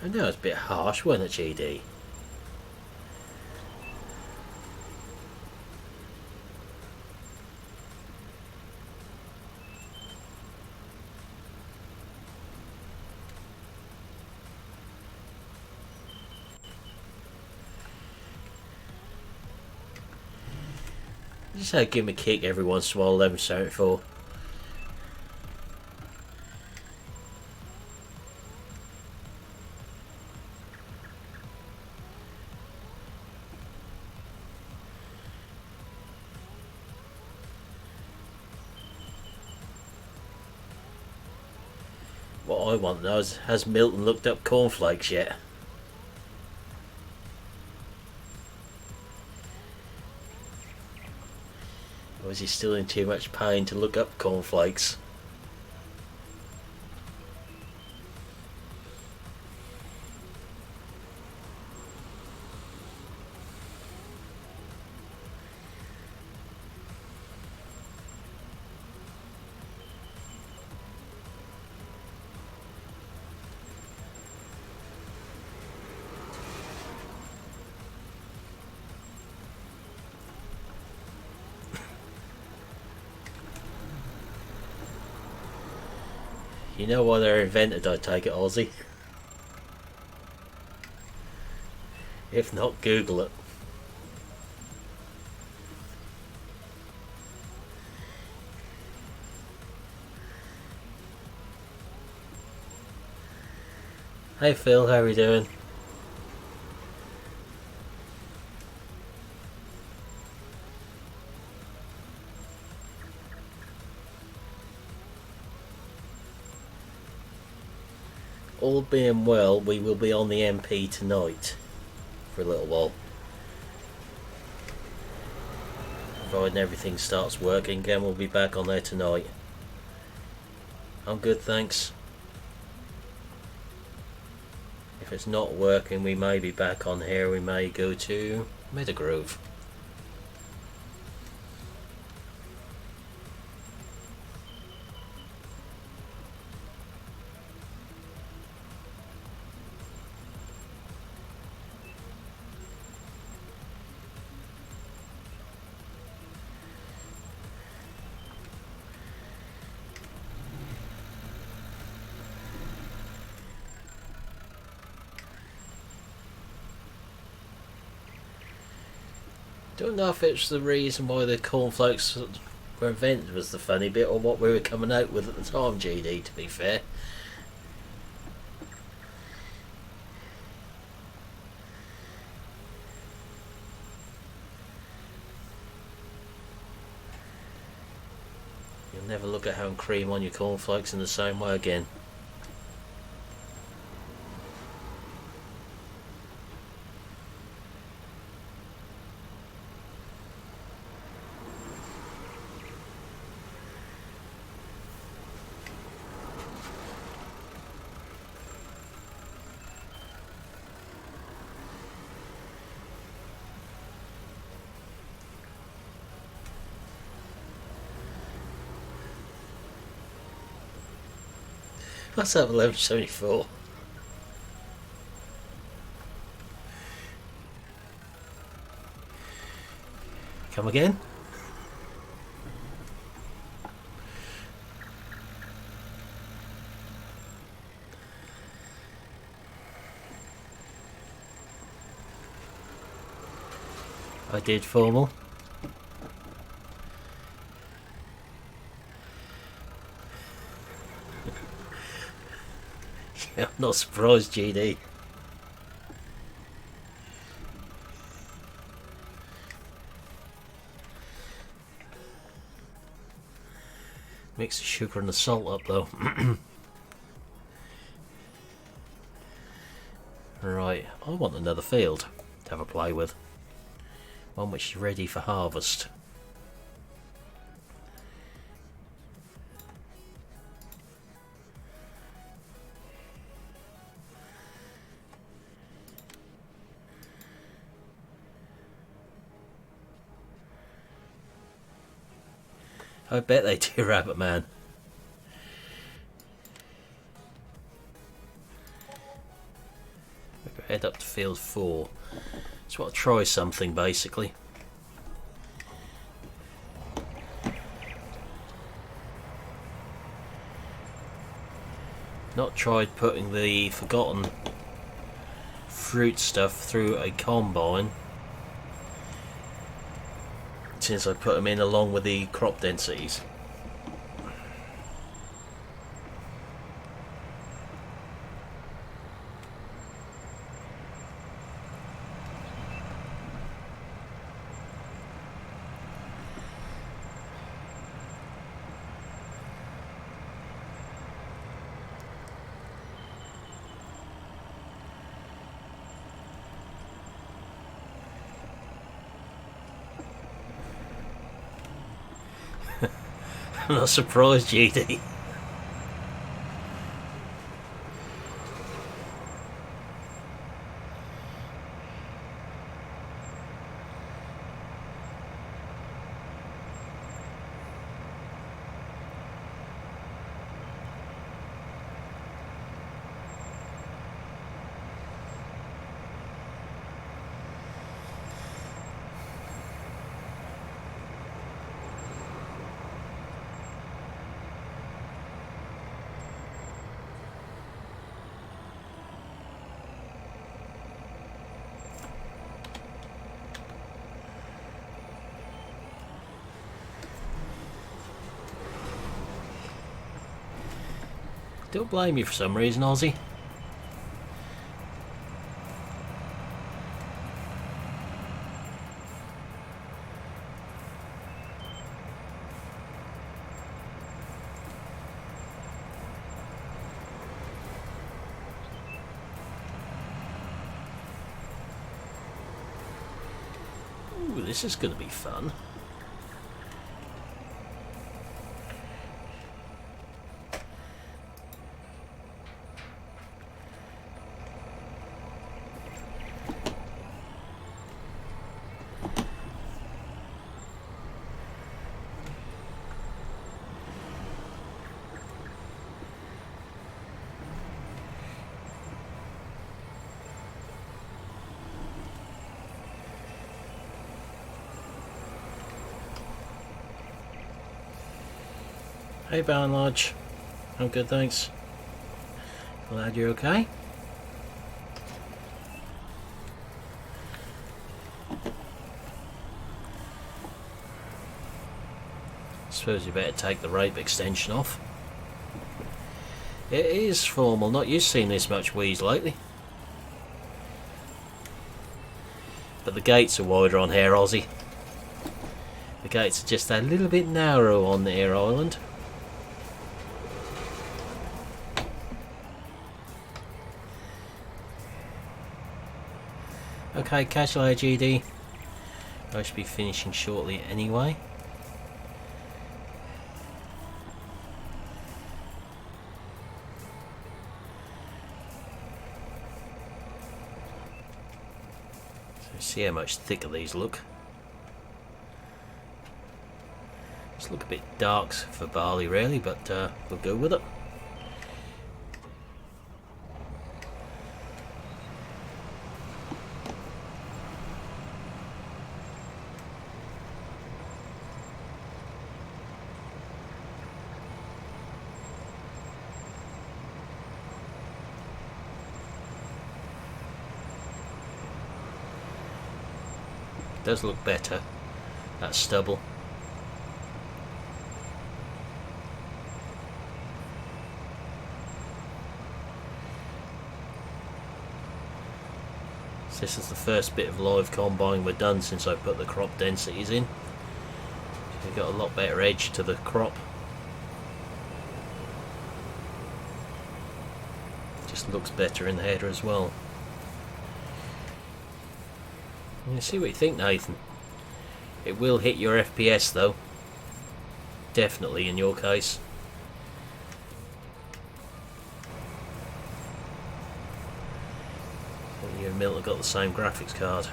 I know it's a bit harsh, wasn't it, GD? Just had to give him a kick every once in a while, 1174. What I want to know is, has Milton looked up cornflakes yet? Or is he still in too much pain to look up cornflakes? You know why they're invented, I take it, Aussie? If not, Google it. Hey Phil, how are you doing? All being well, we will be on the MP tonight for a little while. Providing everything starts working again, we'll be back on there tonight. I'm good, thanks. If it's not working, we may be back on here. We may go to Meadowgrove. Don't know if it's the reason why the cornflakes were invented was the funny bit, or what we were coming out with at the time, GD, to be fair. You'll never look at having cream on your cornflakes in the same way again. Let's have 1174. Come again? I did formal. I'm not surprised, GD. Mix the sugar and the salt up though. Right, I want another field to have a play with. One which is ready for harvest. I bet they do, Rabbit Man. We'll head up to field 4. Just want to try something basically. Not tried putting the forgotten fruit stuff through a combine since I put them in along with the crop densities. I'm not surprised, GD. Don't blame you for some reason, Aussie. Ooh, this is going to be fun. Hey Barn Lodge, I'm good, thanks. Glad you're okay. Suppose you better take the rape extension off. It is formal, not used to seeing this much wheeze lately. But the gates are wider on here, Aussie. The gates are just a little bit narrow on the Air Island. Okay, casual AGD. I should be finishing shortly anyway. So see how much thicker these look. Just look a bit dark for barley really, but we'll go with it. Does look better, that stubble. So this is the first bit of live combine we've done since I put the crop densities in. So we've got a lot better edge to the crop. Just looks better in the header as well. You see what you think, Nathan. It will hit your FPS though. Definitely in your case. You and Milt have got the same graphics card.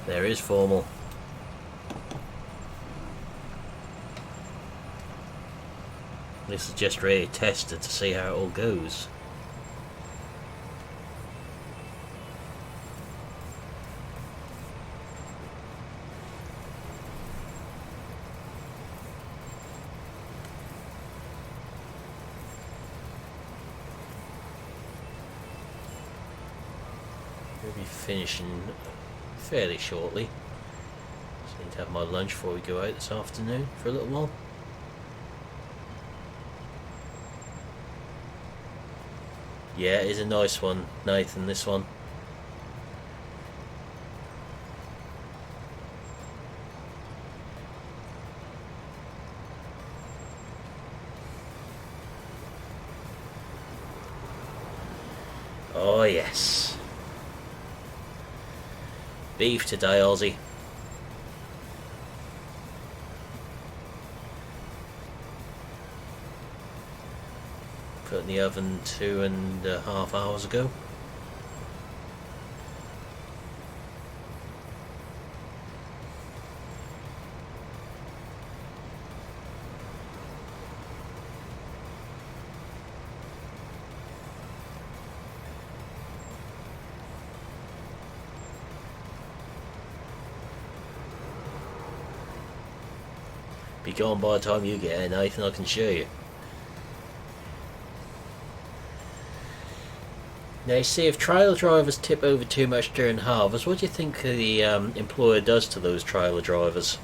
There is formal. This is just really tested to see how it all goes. We'll be finishing fairly shortly. Just need to have my lunch before we go out this afternoon for a little while. Yeah, it is a nice one, Nathan, this one. Oh yes. Beef today, Aussie. Put in the oven 2.5 hours ago. Be gone by the time you get here, Nathan, I can show you. Now you see, if trailer drivers tip over too much during harvest, what do you think the employer does to those trailer drivers?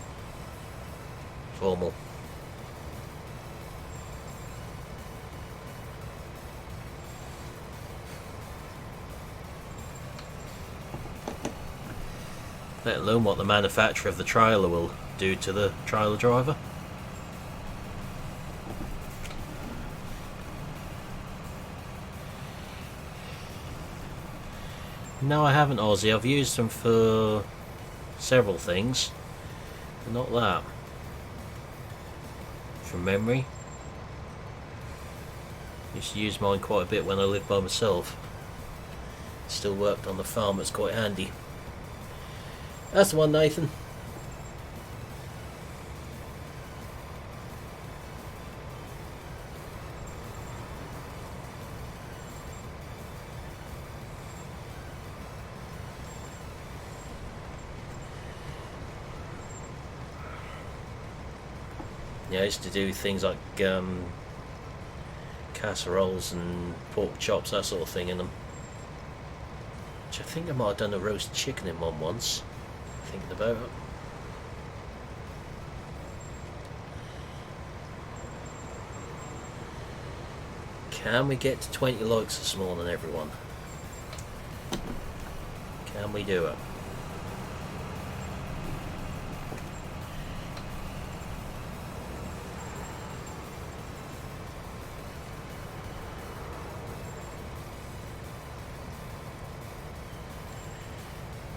Formal. Let alone what the manufacturer of the trailer will do to the trailer driver. No, I haven't, Aussie. I've used them for several things, but not that. From memory. Used to use mine quite a bit when I lived by myself. Still worked on the farm, it's quite handy. That's the one, Nathan. Yeah, I used to do things like casseroles and pork chops, that sort of thing in them. Which I think I might have done a roast chicken in one once, thinking about it. Can we get to 20 likes this morning, everyone? Can we do it?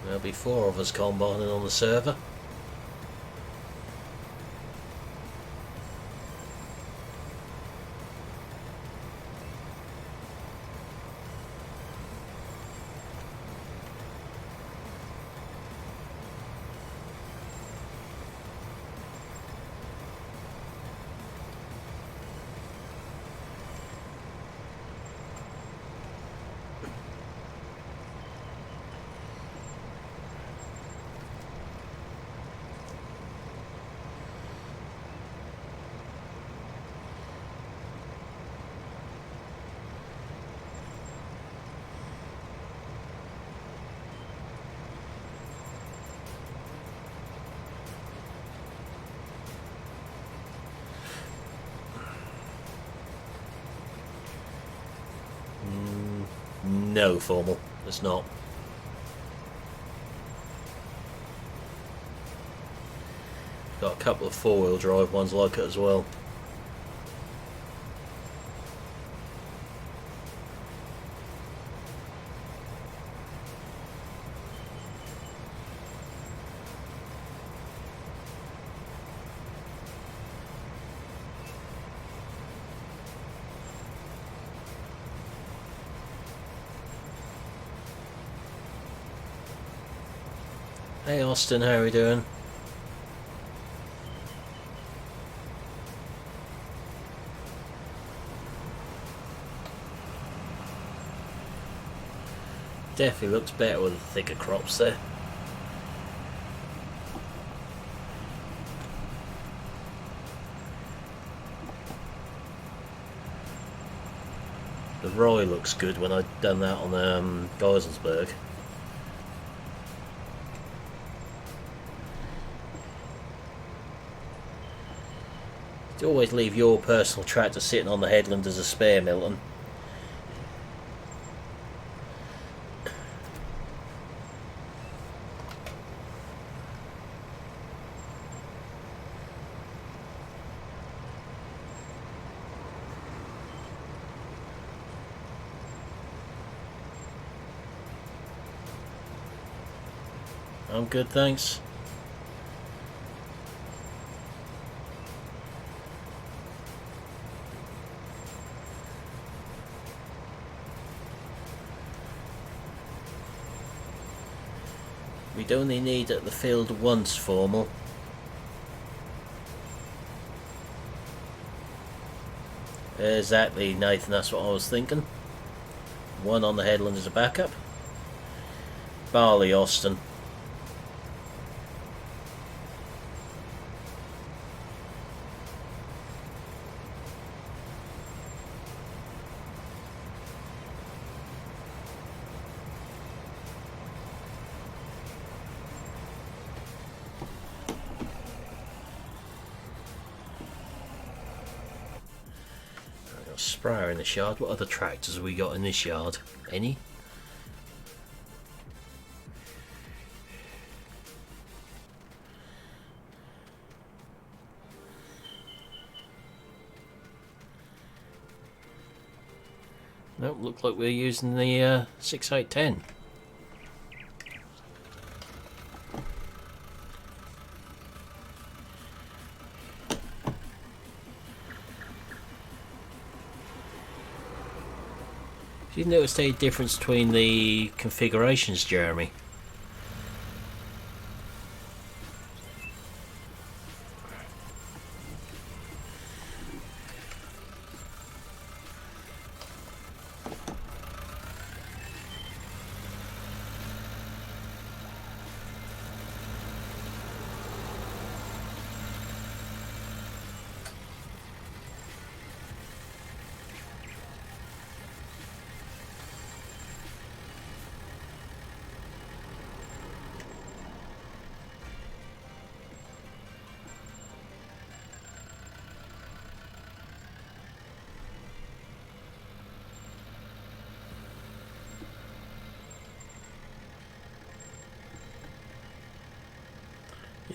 There'll be 4 of us combining on the server. No, Formal, it's not. Got a couple of 4-wheel drive ones like it as well. Hey Austin, how are we doing? Definitely looks better with the thicker crops there. The rye looks good when I'd done that on Geiselsberg. You always leave your personal tractor sitting on the headland as a spare, Milton. I'm good, thanks. We'd only need at the field once formal. Exactly, Nathan, that's what I was thinking. One on the headland as a backup. Barley Austin. Sprayer in this yard. What other tractors have we got in this yard? Any? Nope, look like we're using the 6810. Did you notice any difference between the configurations, Jeremy?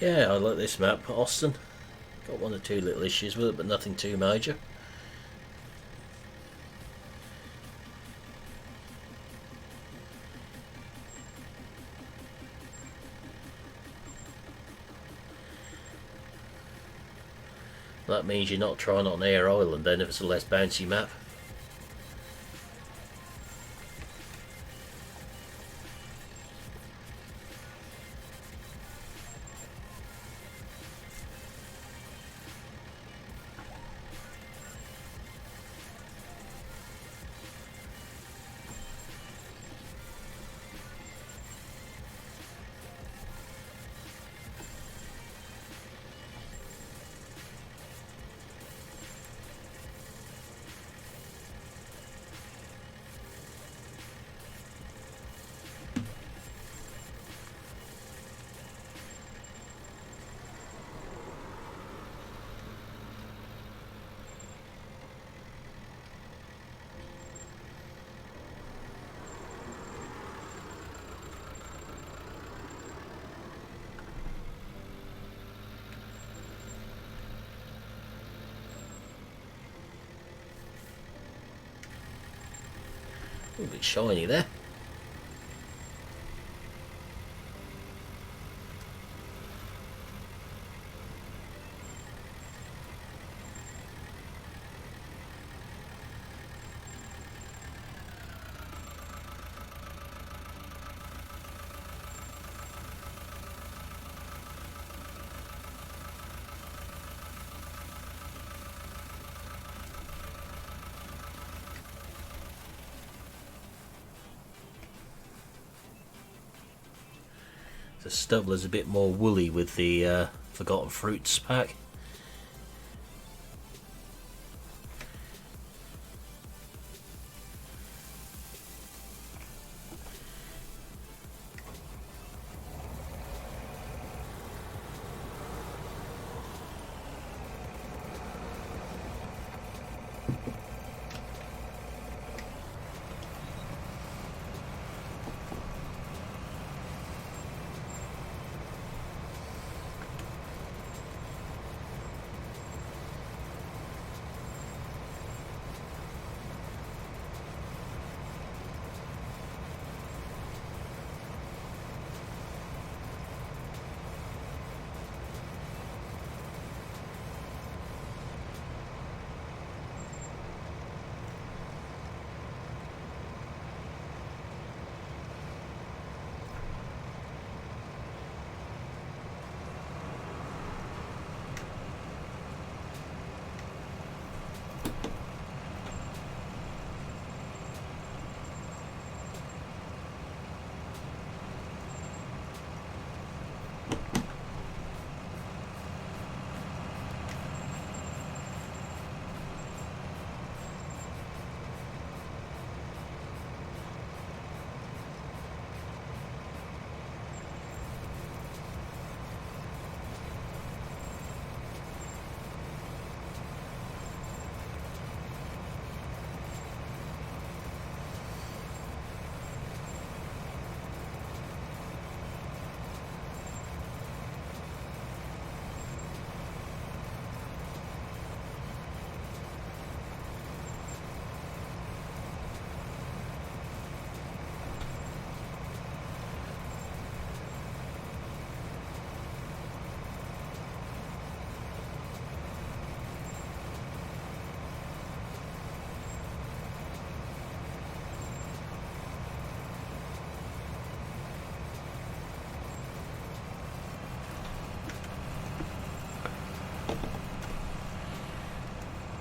Yeah, I like this map, Austin. Got one or two little issues with it, but nothing too major. That means you're not trying on Air Island then if it's a less bouncy map. A bit shiny there. The Stubbler's a bit more woolly with the Forgotten Fruits pack.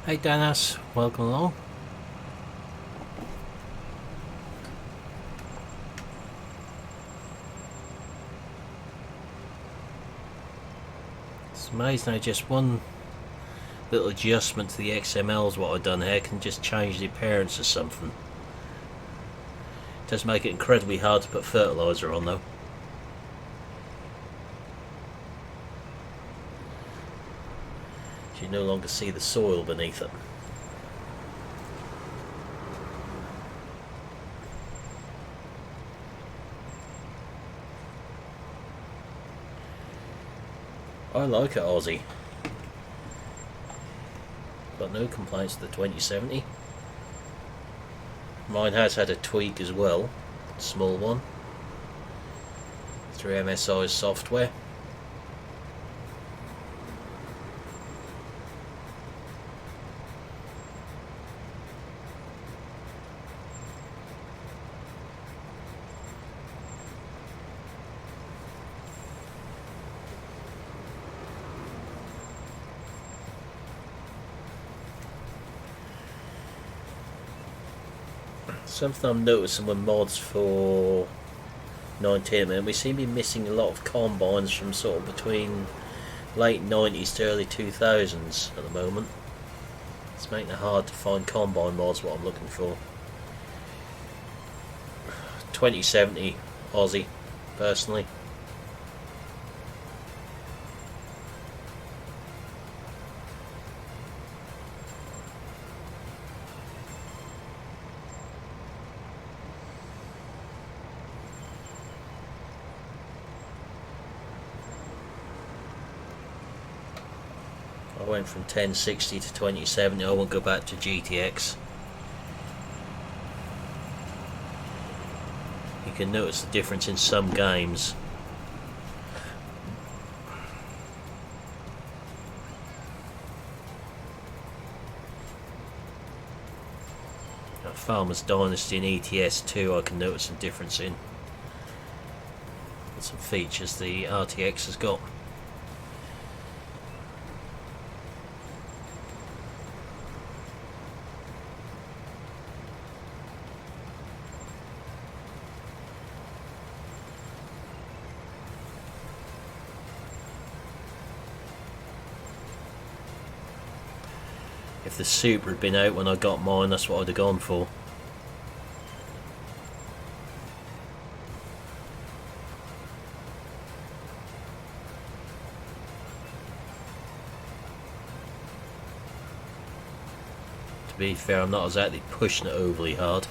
Hey Danas, welcome along. It's amazing how just one little adjustment to the XMLs what I've done here can just change the appearance of something. It does make it incredibly hard to put fertilizer on though. You no longer see the soil beneath it. I like it, Aussie. Got no complaints with the 2070. Mine has had a tweak as well, a small one, through MSI's software. Something I'm noticing with mods for 19mm, we seem to be missing a lot of combines from sort of between late 90s to early 2000s at the moment. It's making it hard to find combine mods, what I'm looking for. 2070 Aussie, personally. I went from 1060 to 2070, I won't go back to GTX. You can notice the difference in some games. Farmer's Dynasty and ETS 2 I can notice some difference in. And some features the RTX has got. If the Super had been out when I got mine, that's what I'd have gone for. To be fair, I'm not exactly pushing it overly hard.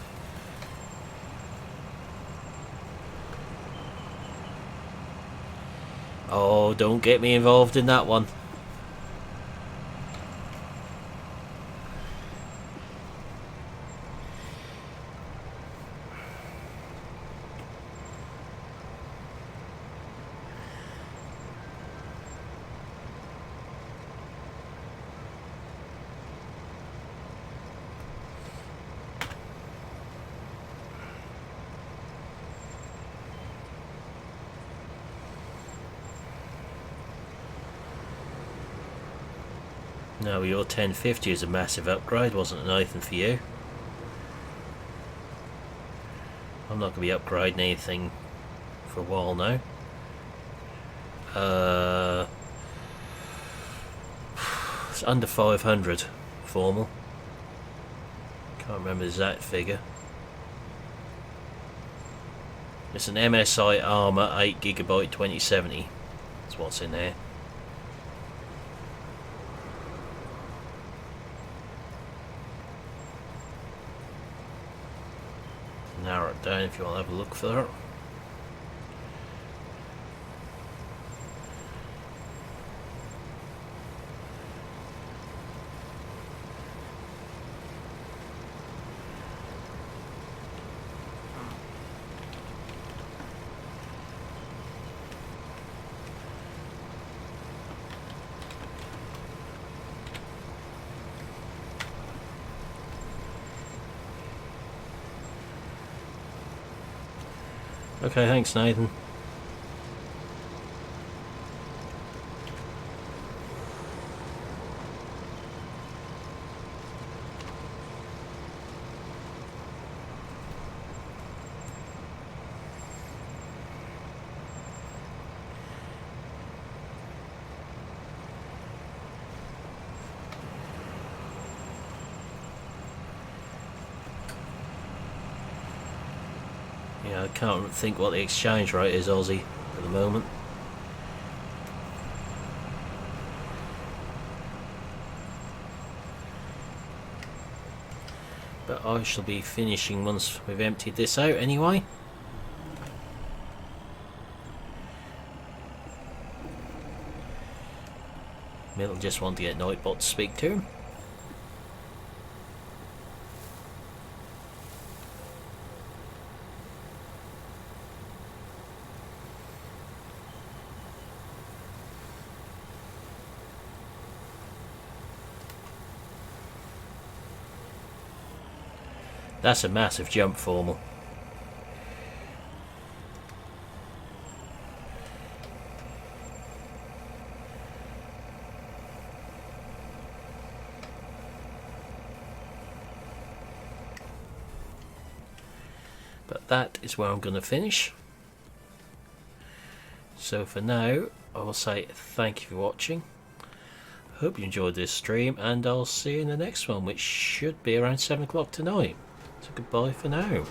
Oh, don't get me involved in that one. No, your 1050 is a massive upgrade, wasn't it, Nathan, for you? I'm not going to be upgrading anything for a while now. It's under 500 formal. Can't remember the exact figure. It's an MSI Armor 8GB 2070. That's what's in there. Narrow it down if you want to have a look for it. Okay, thanks Nathan. Yeah, I can't think what the exchange rate is Aussie at the moment. But I shall be finishing once we've emptied this out anyway. Mill just want to get Nightbot to speak to him. That's a massive jump, Formal. But that is where I'm going to finish. So for now, I will say thank you for watching. Hope you enjoyed this stream, and I'll see you in the next one, which should be around 7 o'clock tonight. So goodbye for now.